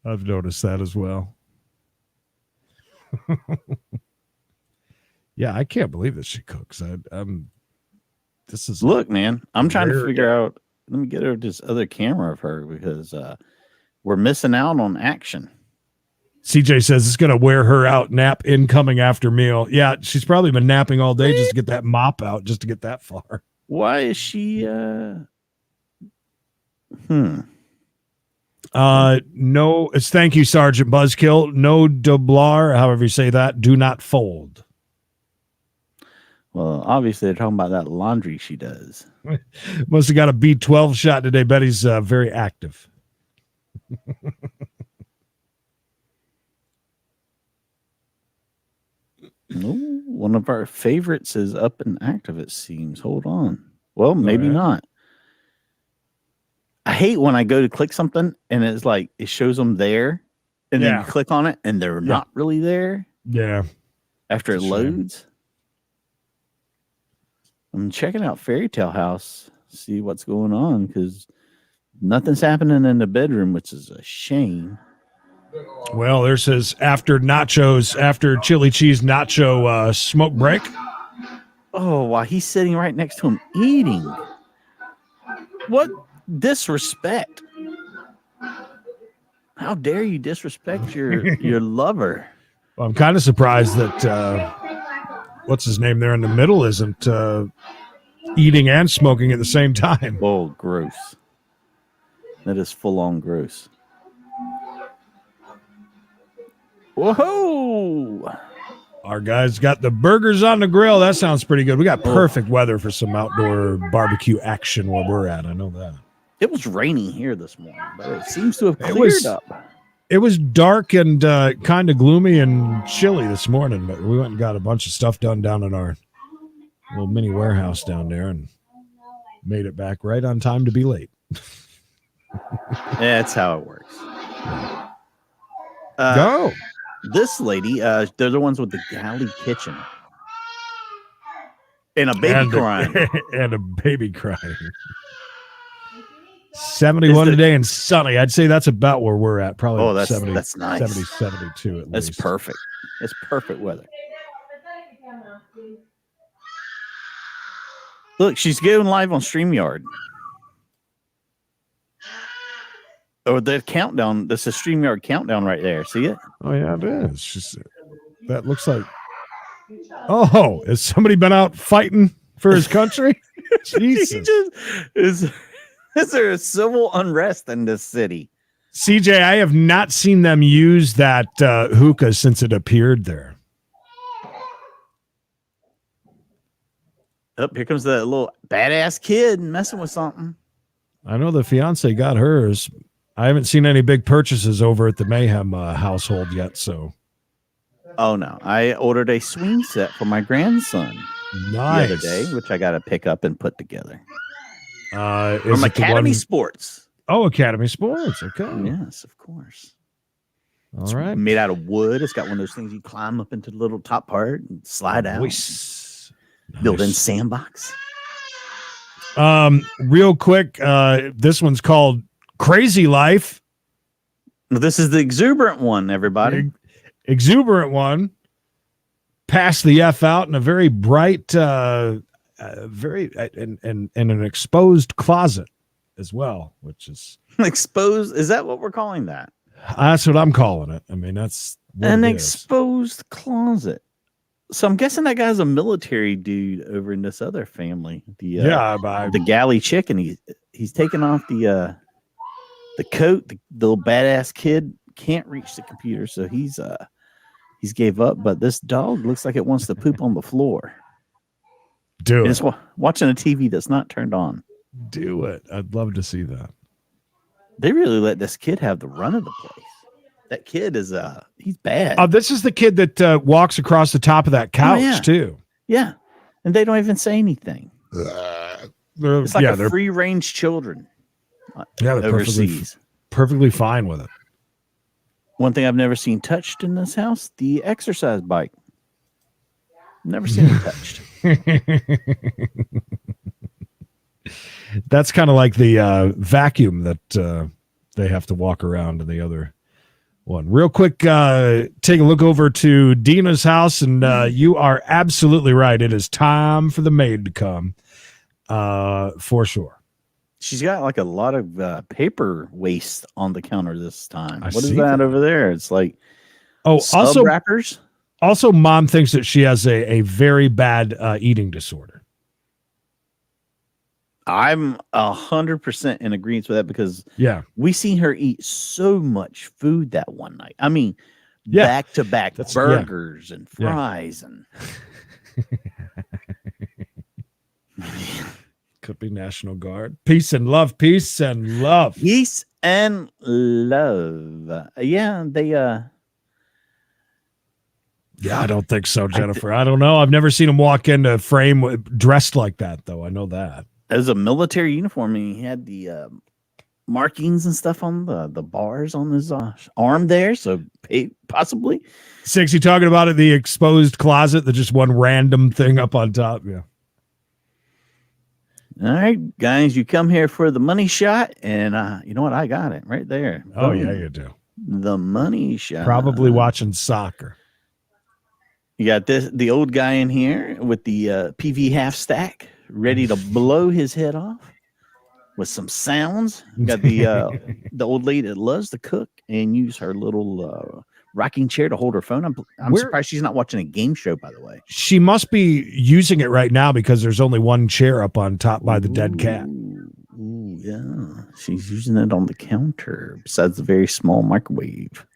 I've noticed that as well. Yeah, I can't believe that she cooks. Look, man, I'm trying to figure out. Let me get her this other camera of her because we're missing out on action. CJ says it's going to wear her out. Nap incoming after meal. Yeah, she's probably been napping all day just to get that mop out, just to get that far. Why is she? No, it's thank you, Sergeant Buzzkill. No doubler, however you say that. Do not fold. Well, obviously they're talking about that laundry she does. Must have got a B12 shot today. Betty's very active. No, one of our favorites is up and active, it seems. Hold on. Well, maybe not. I hate when I go to click something and it's like it shows them there, and then you click on it and they're not really there. Yeah. After it loads. I'm checking out Fairy Tale House. see what's going on because nothing's happening in the bedroom, which is a shame. Well, there's his after chili cheese nacho smoke break. Oh, while he's sitting right next to him eating. What disrespect. How dare you disrespect your lover? Well, I'm kind of surprised that what's his name there in the middle isn't eating and smoking at the same time. Oh, gross. That is full on gross. Whoa! Our guys got the burgers on the grill. That sounds pretty good. We got perfect weather for some outdoor barbecue action where we're at. I know that. It was raining here this morning, but it seems to have cleared up. It was dark and kind of gloomy and chilly this morning, but we went and got a bunch of stuff done down in our little mini warehouse down there and made it back right on time to be late. That's how it works. Go. This lady, they're the ones with the galley kitchen. And a baby crying. And a baby crying. 71 today and sunny. I'd say that's about where we're at. Probably that's 70, that's nice. 70, 72 at That's least. perfect. It's perfect weather. Look, she's going live on StreamYard. Oh, the countdown. This is StreamYard countdown right there. See it? Oh, yeah, it is. That looks like. Oh, has somebody been out fighting for his country? Jesus. Is there a civil unrest in this city? CJ, I have not seen them use that hookah since it appeared there. Oh, here comes the little badass kid messing with something. I know the fiance got hers. I haven't seen any big purchases over at the Mayhem household yet. So, oh no, I ordered a swing set for my grandson the other day, which I got to pick up and put together. From Academy Sports. Oh, Academy Sports. Okay. Yes, of course. All right. Made out of wood. It's got one of those things you climb up into the little top part and slide out. Nice. Built-in sandbox. Real quick, this one's called Crazy Life. This is the exuberant one, everybody. Exuberant one. Pass the F out in a very bright, very in an exposed closet as well, which is exposed. Is that what we're calling that? That's what I'm calling it. I mean, that's an exposed closet. So I'm guessing that guy's a military dude over in this other family. The galley chick, and he's taking off the coat. The little badass kid can't reach the computer, so he's gave up. But this dog looks like it wants to poop on the floor. Do it. It's watching a TV that's not turned on. Do it. I'd love to see that. They really let this kid have the run of the place. That kid is he's bad. This is the kid that walks across the top of that couch too. Yeah, and they don't even say anything. It's like free range children. Yeah, they're overseas, perfectly fine with it. One thing I've never seen touched in this house: the exercise bike. Never seen it touched. That's kind of like the vacuum that they have to walk around in the other one. Real quick, take a look over to Dina's house, and you are absolutely right. It is time for the maid to come, for sure. She's got like a lot of paper waste on the counter this time. What is that over there? It's like also wrappers. Also, Mom thinks that she has a very bad eating disorder. I'm 100% in agreement with that because we seen her eat so much food that one night. I mean, back to back burgers and fries and could be National Guard. Peace and love. Peace and love. Peace and love. Yeah, they Yeah, I don't think so, Jennifer. I don't know. I've never seen him walk into a frame dressed like that, though. I know that. As a military uniform, and he had the markings and stuff on the bars on his arm there. So possibly. Six, you talking about the exposed closet, the just one random thing up on top? Yeah. All right, guys, you come here for the money shot, and you know what? I got it right there. Oh, Boom. yeah, you do. The money shot. Probably watching soccer. You got the old guy in here with the PV half stack, ready to blow his head off with some sounds. You got the old lady that loves to cook and use her little rocking chair to hold her phone. I'm surprised she's not watching a game show, by the way. She must be using it right now because there's only one chair up on top by the dead cat. Ooh, yeah. She's using it on the counter besides the very small microwave.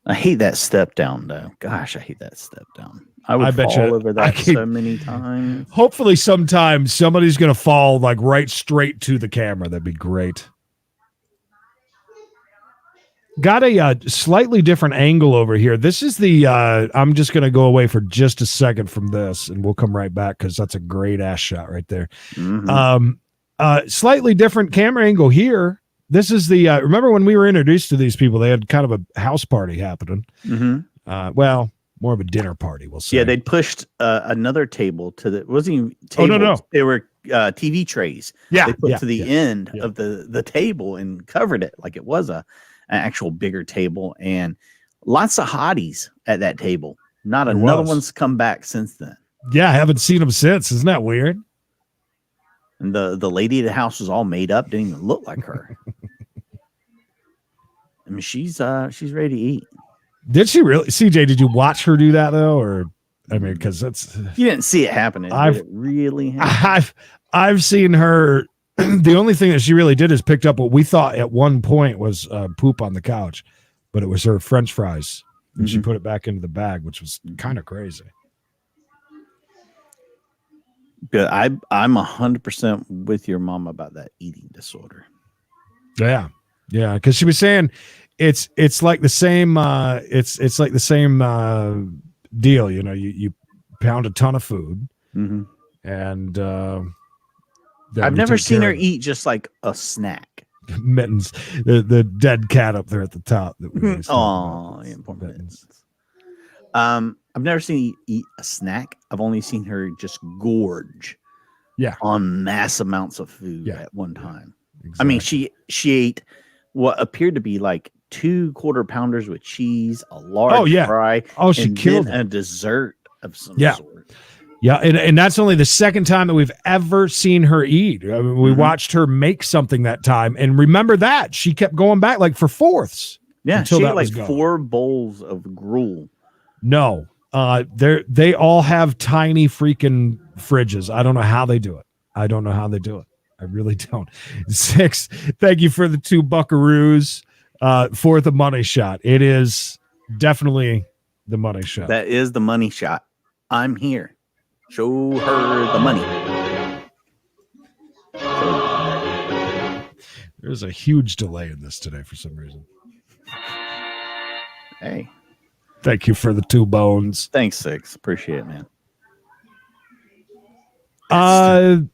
I hate that step down, though. Gosh, I hate that step down. I bet fall over that so many times. Hopefully sometime somebody's going to fall like right straight to the camera. That'd be great. Got a slightly different angle over here. This is the, I'm just going to go away for just a second from this and we'll come right back because that's a great ass shot right there. Mm-hmm. Slightly different camera angle here. This is the, remember when we were introduced to these people, they had kind of a house party happening. Mm-hmm. Well, more of a dinner party, we'll say. Yeah, they'd pushed another table to the, it wasn't even tables. Oh, no. They were TV trays. Yeah. They put to the end of the table and covered it like it was an actual bigger table, and lots of hotties at that table. Not another one's come back since then. Yeah, I haven't seen them since. Isn't that weird? And the lady of the house was all made up, didn't even look like her. I mean, she's ready to eat. Did she really? CJ, did you watch her do that though, or I mean, because that's you didn't see it happening. Did it really happen? I've seen her. The only thing that she really did is picked up what we thought at one point was poop on the couch, but it was her French fries, and she put it back into the bag, which was kind of crazy. But I'm 100% with your mom about that eating disorder. Yeah, because she was saying it's like the same it's like the same deal. You know, you pound a ton of food, and I've never seen her eat just like a snack. Mittens, the dead cat up there at the top. That we oh, yeah, poor Mittens. I've never seen her eat a snack. I've only seen her just gorge on mass amounts of food at one time. Exactly. I mean, she ate what appeared to be like 2 quarter pounders with cheese, a large fry. Oh, she killed a dessert of some sort. Yeah, and that's only the second time that we've ever seen her eat. I mean, we watched her make something that time, and remember that she kept going back like for fourths. Yeah, she ate like 4 bowls of gruel. No, they all have tiny freaking fridges. I don't know how they do it. I really don't. 6, thank you for the 2 buckaroos for the money shot. It is definitely the money shot. That is the money shot. I'm here. Show her the money. There's a huge delay in this today for some reason. Hey. Thank you for the 2 bones. Thanks, 6. Appreciate it, man.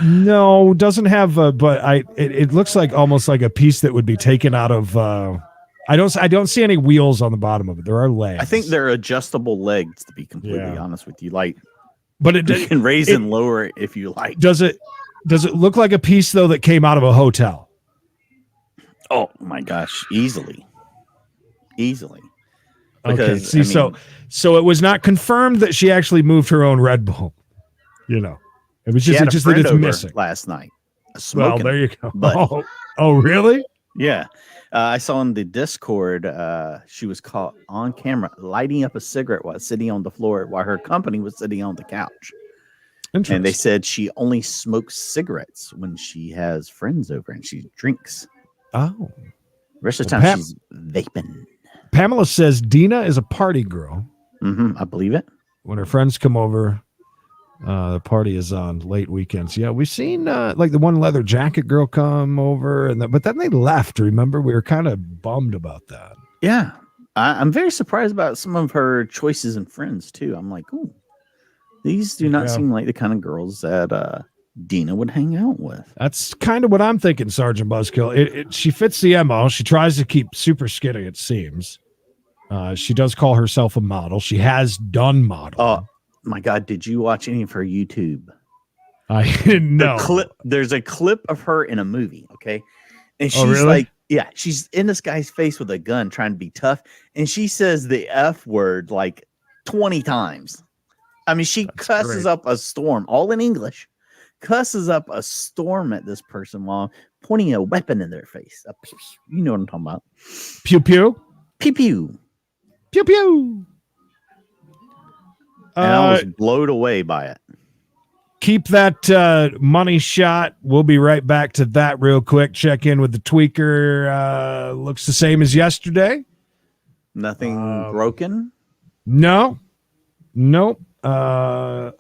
No, doesn't have but it looks like almost like a piece that would be taken out of I don't see any wheels on the bottom of it. There are legs. I think they're adjustable legs, to be completely honest with you. Like, but you can raise and lower it if you like. Does it look like a piece though that came out of a hotel? Oh my gosh, easily. Because, okay, see, so it was not confirmed that she actually moved her own Red Bull. You know, it was just that it's missing last night. Well, there you go. But, oh, really? Yeah. I saw in the Discord, she was caught on camera lighting up a cigarette while sitting on the floor while her company was sitting on the couch. And they said she only smokes cigarettes when she has friends over and she drinks. Oh. The rest of the time, she's vaping. Pamela says Dina is a party girl. I believe it. When her friends come over, the party is on late weekends. Yeah, we've seen like the one leather jacket girl come over, but then they left. Remember, we were kind of bummed about that. Yeah, I'm very surprised about some of her choices and friends too. I'm like, ooh, these do not seem like the kind of girls that Dina would hang out with. That's kind of what I'm thinking, Sergeant Buzzkill. She fits the MO. She tries to keep super skinny, it seems. She does call herself a model. She has done modeling. My God, did you watch any of her YouTube? I didn't know. There's a clip of her in a movie, okay? And she's really? like, yeah, she's in this guy's face with a gun trying to be tough. And she says the F word like 20 times. I mean, she cusses up a storm, all in English, cusses up a storm at this person while pointing a weapon in their face. You know what I'm talking about. Pew pew. Pew pew. Pew pew. And I was blown away by it. Keep that money shot. We'll be right back to that real quick. Check in with the tweaker. Looks the same as yesterday. Nothing broken? No. Nope.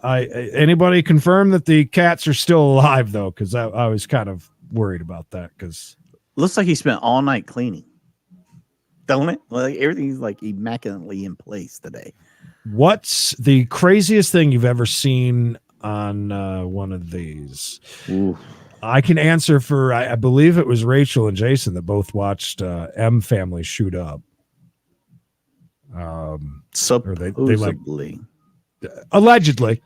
Anybody confirm that the cats are still alive though? Because I was kind of worried about that. Because looks like he spent all night cleaning, don't it? Like everything's like immaculately in place today. What's the craziest thing you've ever seen on one of these? Ooh. I can answer for. I believe it was Rachel and Jason that both watched M Family shoot up. Supposedly. Allegedly.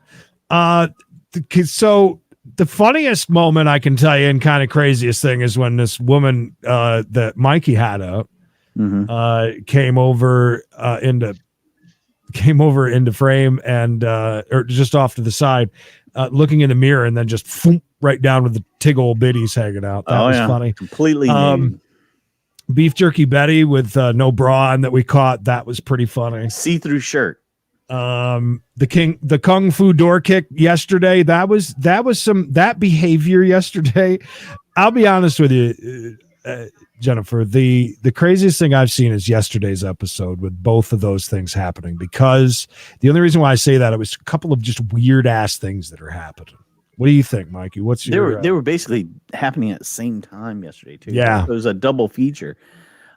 So the funniest moment I can tell you and kind of craziest thing is when this woman that Mikey had up came over into frame and or just off to the side, looking in the mirror and then just right down with the tig old biddies hanging out. That was funny. Completely Beef jerky Betty with no bra on that we caught. That was pretty funny. See-through shirt. The kung fu door kick yesterday. That behavior yesterday. I'll be honest with you, Jennifer, the craziest thing I've seen is yesterday's episode with both of those things happening, because the only reason why I say that, it was a couple of just weird ass things that are happening. What do you think, Mikey? What's your they were basically happening at the same time yesterday too. Yeah. It was a double feature.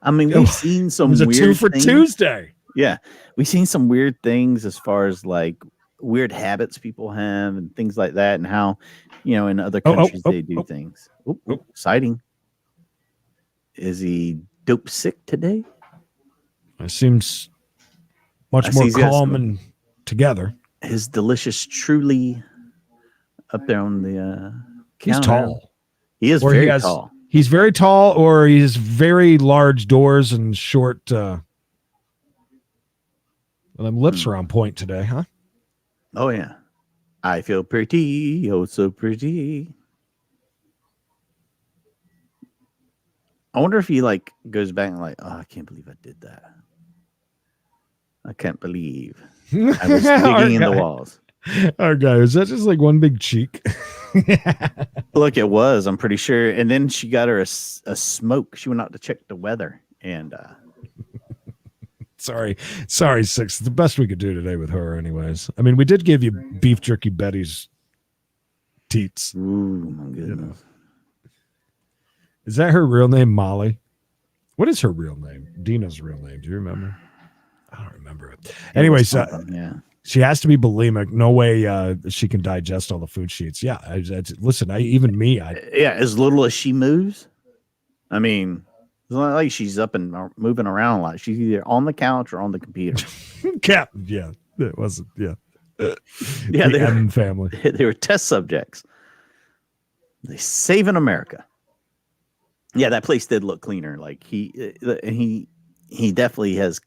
I mean, we've seen some it was weird a 2 for things. Tuesday. Yeah. We've seen some weird things as far as like weird habits people have and things like that, and how, in other countries they do things. Exciting. Is he dope sick today? It seems much more calm and together. His delicious truly up there on the he's counter. tall. He is very tall. He's very tall, or he has very large doors and short well, them lips are on point today, huh? Oh yeah. I feel pretty, oh so pretty. I wonder if he like goes back and like, oh, I can't believe I did that. I can't believe I was digging in the walls. Our guy, is that just like one big cheek? Look, it was, I'm pretty sure. And then she got her a smoke. She went out to check the weather. And sorry, Six. It's the best we could do today with her, anyways. I mean, we did give you beef jerky Betty's teats. Ooh, my goodness. Is that her real name, Molly? What is her real name? Dina's real name. Do you remember? I don't remember it. Anyways, yeah. She has to be bulimic. No way she can digest all the food she eats. Yeah, listen, as little as she moves. I mean, it's not like she's up and moving around a lot. She's either on the couch or on the computer. Yeah, it wasn't. Yeah, yeah. The M family. They were test subjects. They saving America. Yeah, that place did look cleaner. Like he definitely has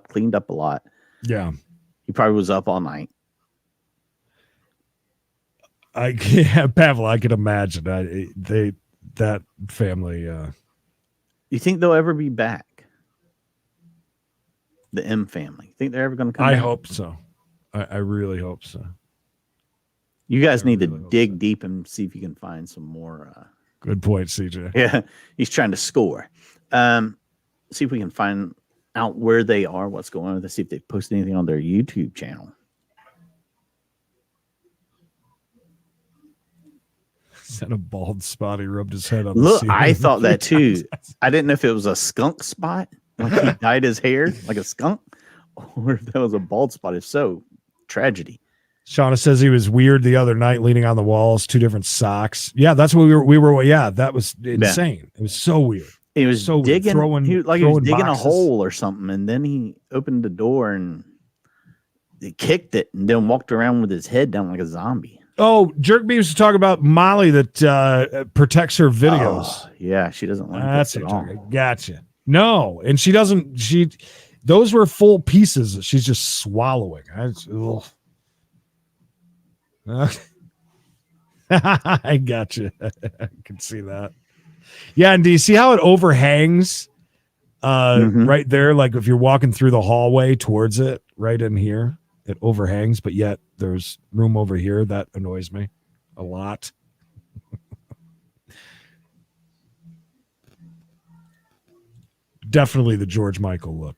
cleaned up a lot. Yeah. He probably was up all night. Pavel, I can imagine that family. You think they'll ever be back? The M family. Think they're ever going to come back? back? Hope so. I really hope so. You guys need to dig deep and see if you can find some more. Good point, CJ. Yeah, he's trying to score. See if we can find out where they are, what's going on. Let's see if they've posted anything on their YouTube channel. Is that a bald spot? He rubbed his head on. Look, I thought that too. I didn't know if it was a skunk spot, like he dyed his hair like a skunk, or if that was a bald spot. If so, tragedy. Shauna says he was weird the other night, leaning on the walls, 2 different socks. Yeah, that's what we were. Yeah, that was insane. Yeah. It was so weird. He was so digging, he was digging boxes. a hole or something, and then he opened the door and kicked it and then walked around with his head down like a zombie. Oh, Jerk Beams to talk about Molly that protects her videos. Oh, yeah, she doesn't like That's this it. at all. Gotcha. No, and she doesn't. Those were full pieces that she's just swallowing. I gotcha. I can see that. Yeah, and do you see how it overhangs right there? Like if you're walking through the hallway towards it, right in here, it overhangs, but yet there's room over here. That annoys me a lot. Definitely the George Michael look.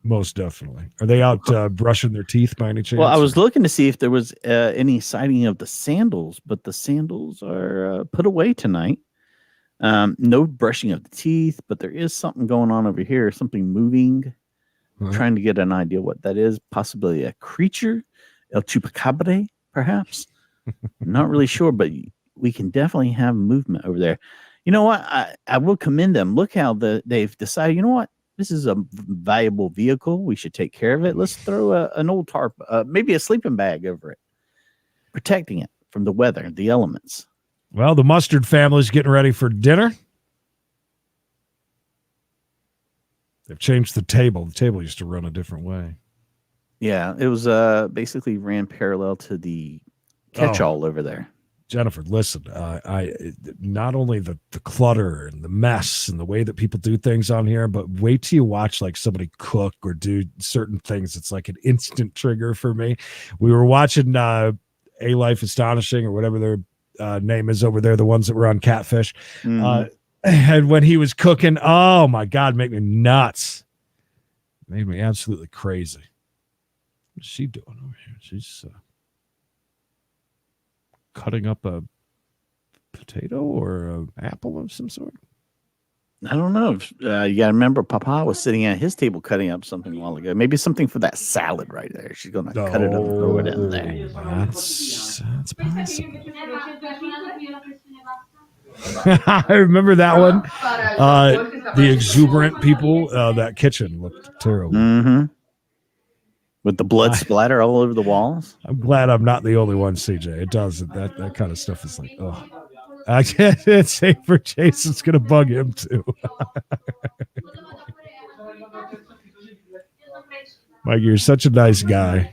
Most definitely. Are they out brushing their teeth by any chance? Well, I was looking to see if there was any sighting of the sandals, but the sandals are put away tonight. No brushing of the teeth, but there is something going on over here, something moving. Trying to get an idea what that is. Possibly a creature, El Chupacabra, perhaps. Not really sure, but we can definitely have movement over there. You know what? I will commend them. Look how they've decided, you know what? This is a valuable vehicle. We should take care of it. Let's throw an old tarp, maybe a sleeping bag over it, protecting it from the weather, the elements. Well, the Mustard family's getting ready for dinner. They've changed the table. The table used to run a different way. Yeah, it was basically ran parallel to the catch-all over there. Jennifer, listen, I not only the clutter and the mess and the way that people do things on here, but wait till you watch like somebody cook or do certain things. It's like an instant trigger for me. We were watching A Life Astonishing or whatever their name is over there, the ones that were on Catfish. And when he was cooking, oh my God, make me nuts. Made me absolutely crazy. What's she doing over here? She's cutting up a potato or an apple of some sort. I don't know. You got to remember, Papa was sitting at his table cutting up something a while ago. Maybe something for that salad right there. She's going to cut it up and throw it in there. That's possible. I remember that one. The exuberant people, that kitchen looked terrible. Mm-hmm. With the blood splatter all over the walls. I'm glad I'm not the only one, CJ. It does. That kind of stuff is like, oh. I can't say for Jason's going to bug him too. Mike, you're such a nice guy.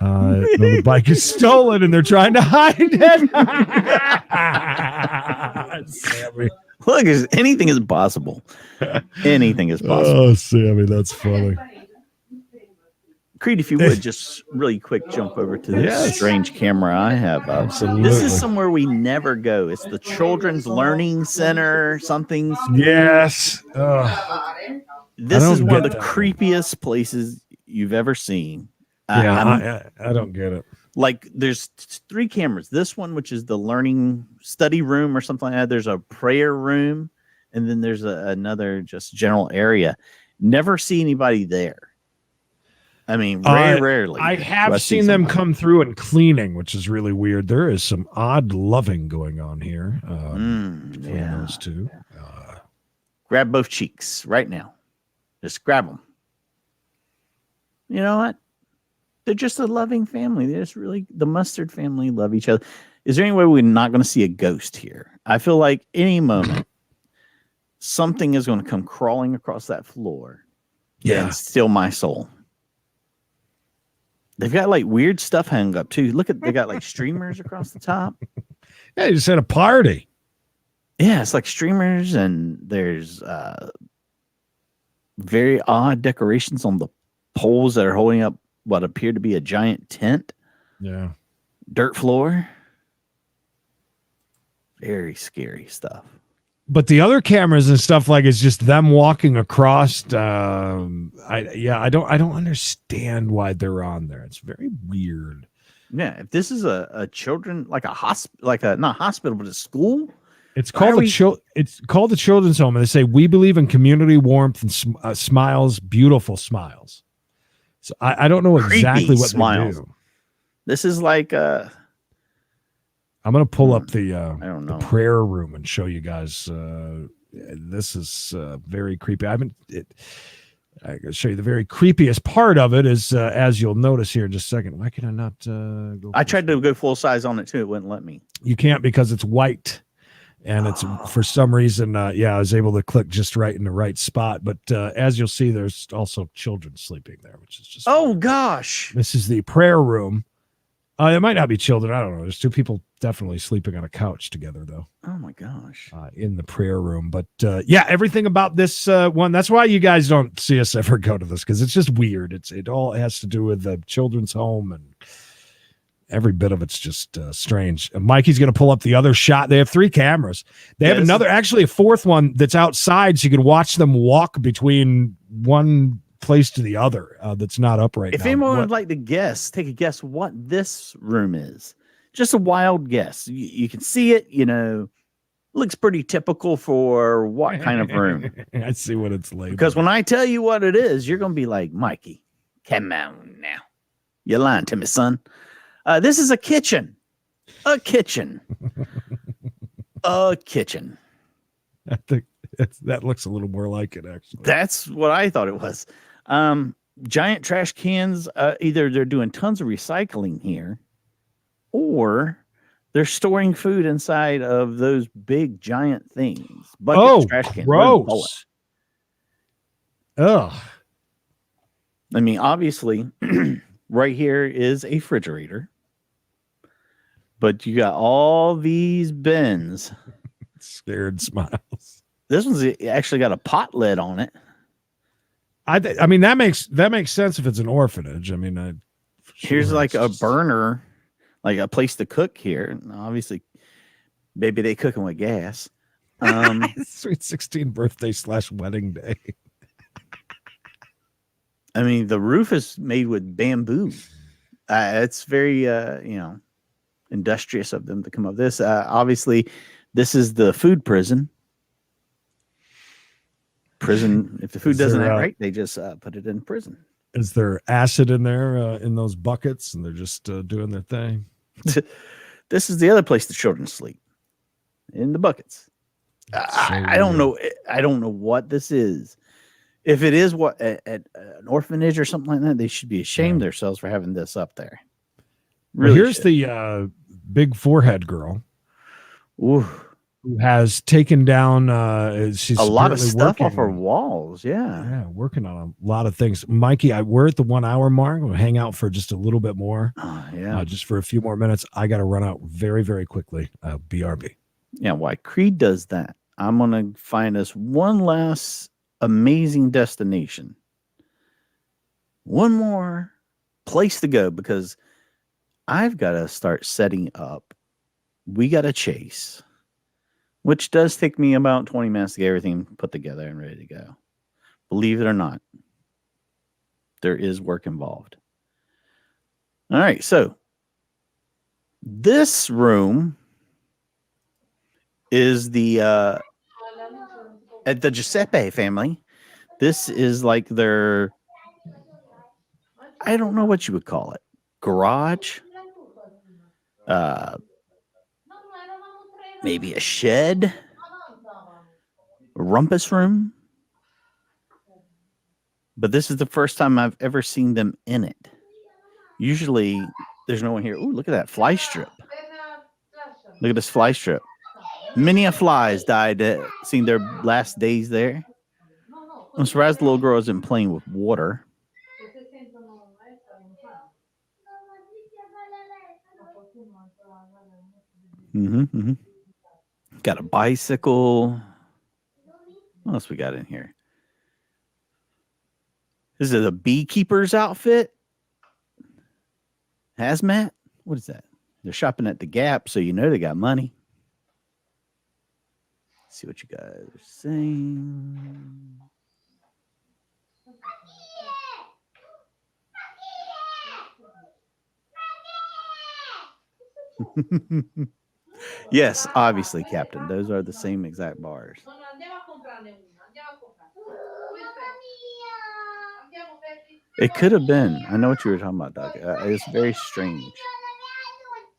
The bike is stolen and they're trying to hide it. Sammy. Look, anything is possible. Anything is possible. Oh, Sammy, that's funny. Creed, if you would, just really quick jump over to this strange camera I have. Absolutely. This is somewhere we never go. It's the Children's Learning Center, something. Yes. This is one of the creepiest places you've ever seen. I don't get it. Like, there's 3 cameras. This one, which is the learning study room or something like that. There's a prayer room, and then there's another just general area. Never see anybody there. I mean, rarely. I have seen them come through and cleaning, which is really weird. There is some odd loving going on here. Those two. Grab both cheeks right now. Just grab them. You know what? They're just a loving family. They're just really, the Mustard family love each other. Is there any way we're not going to see a ghost here? I feel like any moment, something is going to come crawling across that floor and steal my soul. They've got like weird stuff hung up too. Look at, they got like streamers across the top. Yeah, you just had a party. Yeah, it's like streamers, and there's very odd decorations on the poles that are holding up what appear to be a giant tent. Yeah. Dirt floor. Very scary stuff. But the other cameras and stuff, like, it's just them walking across. I don't understand why they're on there. It's very weird. Yeah, if this is a children, like a hospital, like a not hospital, but a school. It's called it's called the Children's Home, and they say we believe in community warmth and smiles, beautiful smiles. So I don't know exactly what smiles. They do. This is like I'm going to pull up the prayer room and show you guys. This is very creepy. I can show you the very creepiest part of it is, as you'll notice here in just a second. Why can I not go? I tried to go full size on it too. It wouldn't let me. You can't because it's white. And it's for some reason, I was able to click just right in the right spot. But as you'll see, there's also children sleeping there, which is just. Oh, gosh. This is the prayer room. It might not be children. I don't know. There's two people definitely sleeping on a couch together, though. Oh, my gosh. In the prayer room. But everything about this one. That's why you guys don't see us ever go to this, because it's just weird. It all has to do with the children's home, and every bit of it's just strange. Mikey's going to pull up the other shot. They have 3 cameras. They have actually a 4th one that's outside, so you can watch them walk between one place to the other that's not up right now. If anyone would like to take a guess what this room is, just a wild guess. You can see it, looks pretty typical for what kind of room. I see what it's labeled. Because when I tell you what it is, you're going to be like, Mikey, come on now. You're lying to me, son. This is a kitchen. A kitchen. A kitchen. I think that looks a little more like it, actually. That's what I thought it was. Giant trash cans. Either they're doing tons of recycling here, or they're storing food inside of those big giant things. Buckets, trash cans. Gross. Ugh. I mean, obviously, right here is a refrigerator. But you got all these bins. Scared smiles. This one's actually got a pot lid on it. I mean that makes sense if it's an orphanage. I mean, here's like a burner, like a place to cook here. And obviously, maybe they cooking with gas. Sweet 16 birthday / wedding day. I mean, the roof is made with bamboo. It's very, industrious of them to come up with this. Obviously, this is the food prison. If the food doesn't act right, they just put it in prison. Is there acid in there in those buckets, and they're just doing their thing? This is the other place the children sleep, in the buckets. I don't know. I don't know what this is. If it is an orphanage or something like that, they should be ashamed of themselves for having this up there. Really, here's the big forehead girl. Ooh. Who has taken down she's a lot of stuff off her walls. Yeah, working on a lot of things. Mikey, we're at the 1 hour mark. We'll hang out for just a little bit more. Just for a few more minutes. I got to run out very, very quickly. BRB. Yeah, while Creed does that, I'm gonna find us one last amazing destination. One more place to go, because I've got to start setting up. We got to chase, which does take me about 20 minutes to get everything put together and ready to go. Believe it or not, there is work involved. All right, so this room is the at the Giuseppe family. This is like their, I don't know what you would call it, garage, maybe a shed, a rumpus room. But this is the first time I've ever seen them in it. Usually there's no one here. Ooh, look at that fly strip. Look at this fly strip. Many of flies died, seeing their last days there. I'm surprised the little girl isn't playing with water. Got a bicycle. What else we got in here? This is a beekeeper's outfit. Hazmat? What is that? They're shopping at the Gap, so you know they got money. Let's see what you guys are saying. Yes, obviously, Captain. Those are the same exact bars. It could have been. I know what you were talking about, Doug. It's very strange.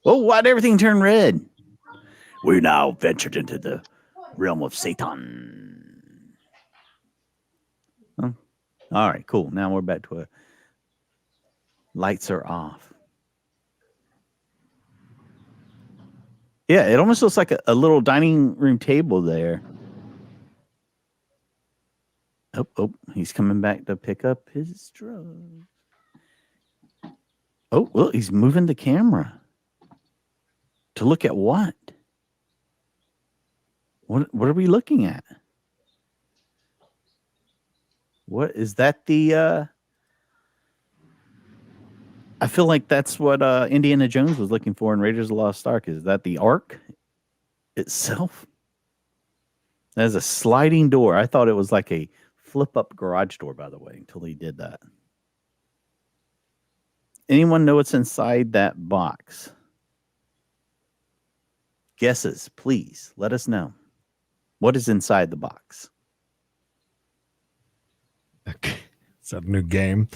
Oh, why'd everything turn red? We're now ventured into the realm of Satan. Oh, All right, cool. Now we're back to lights are off. Yeah, it almost looks like a little dining room table there. Oh, he's coming back to pick up his drugs. Oh, well, he's moving the camera. To look at what? What are we looking at? What is that? I feel like that's what Indiana Jones was looking for in Raiders of the Lost Ark. Is that the Ark itself? That is a sliding door. I thought it was like a flip-up garage door, by the way, until he did that. Anyone know what's inside that box? Guesses, please. Let us know. What is inside the box? Okay. It's a new game.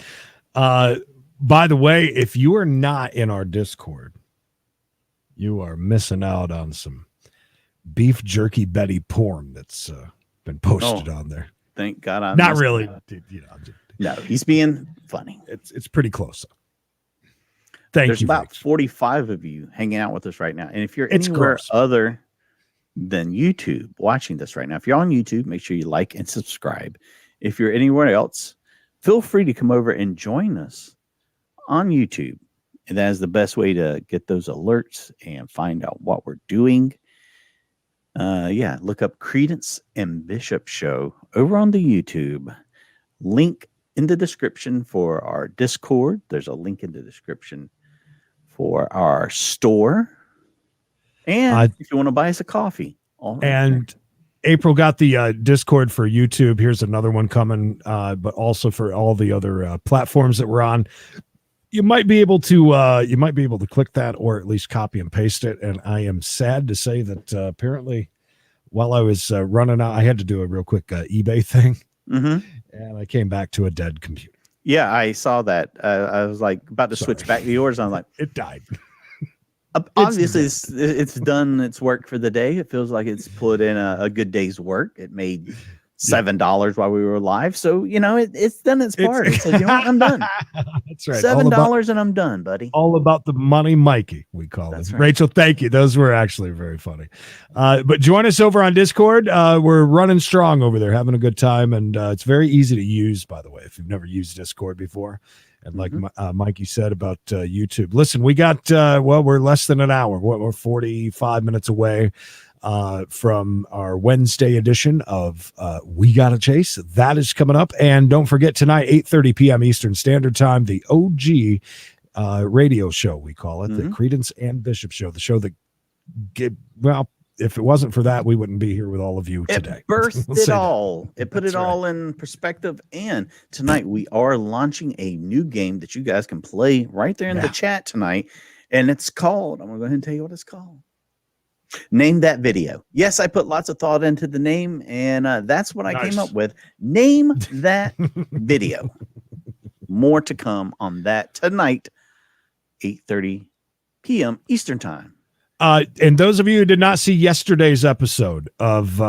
By the way, if you are not in our Discord, you are missing out on some beef jerky Betty porn that's been posted on there. Thank God I'm not really. Dude, no, he's being funny. It's pretty close. There's about 45 of you hanging out with us right now. And if you're anywhere other than YouTube watching this right now, if you're on YouTube, make sure you like and subscribe. If you're anywhere else, feel free to come over and join us on YouTube. And that is the best way to get those alerts and find out what we're doing. Look up Creedence and Bishop Show over on the YouTube. Link in the description for our Discord. There's a link in the description for our store. And if you want to buy us a coffee. And April got the Discord for YouTube. Here's another one coming, but also for all the other platforms that we're on. You might be able to click that or at least copy and paste it. And I am sad to say that apparently while I was running out, I had to do a real quick eBay thing. Mm-hmm. And I came back to a dead computer. Yeah, I saw that. I was like about to switch back to yours. I'm like, it died. Obviously, it's done its work for the day. It feels like it's put in a good day's work. It made $7 while we were live. So, it's done its part. It said, I'm done. That's right. $7 and I'm done, buddy. All about the money, Mikey, we call it. Right. Rachel, thank you. Those were actually very funny. But join us over on Discord. We're running strong over there, having a good time. And it's very easy to use, by the way, if you've never used Discord before. And like Mikey said about YouTube. Listen, we got, we're less than an hour. We're 45 minutes away from our Wednesday edition of We Gotta Chase. That is coming up. And don't forget tonight, 8:30 p.m. Eastern Standard Time, the OG radio show, we call it, the Creedence and Bishop Show, the show that, if it wasn't for that, we wouldn't be here with all of you today. It birthed it all. It put it all in perspective. And tonight we are launching a new game that you guys can play right there in the chat tonight. And it's called, I'm going to go ahead and tell you what it's called. Name that video. Yes, I put lots of thought into the name, and that's what I came up with. Name that video. More to come on that tonight, 8:30 p.m. Eastern Time. And those of you who did not see yesterday's episode of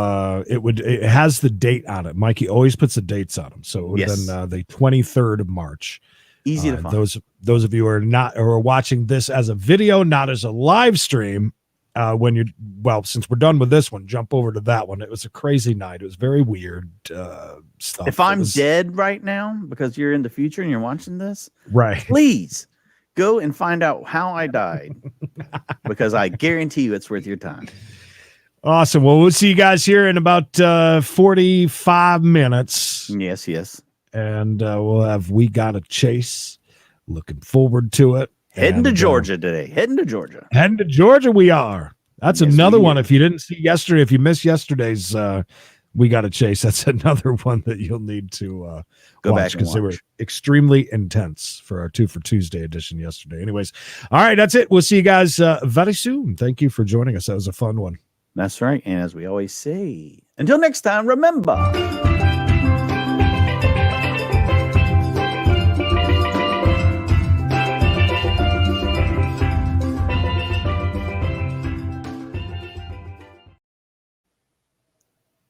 it has the date on it. Mikey always puts the dates on them, so it would have been the 23rd of March. Easy to find. Those of you who are watching this as a video, not as a live stream. Since we're done with this one, jump over to that one. It was a crazy night. It was very weird stuff. If I'm dead right now because you're in the future and you're watching this, right? Please go and find out how I died because I guarantee you it's worth your time. Awesome. Well, we'll see you guys here in about 45 minutes. Yes. And we'll have We Gotta Chase. Looking forward to it. Heading to Georgia today. Heading to Georgia we are. That's another one. If you didn't see yesterday, if you missed yesterday's We Gotta Chase, that's another one that you'll need to go watch back because they were extremely intense for our 2 for Tuesday edition yesterday. Anyways, all right, that's it. We'll see you guys very soon. Thank you for joining us. That was a fun one. That's right. And as we always say, until next time, remember...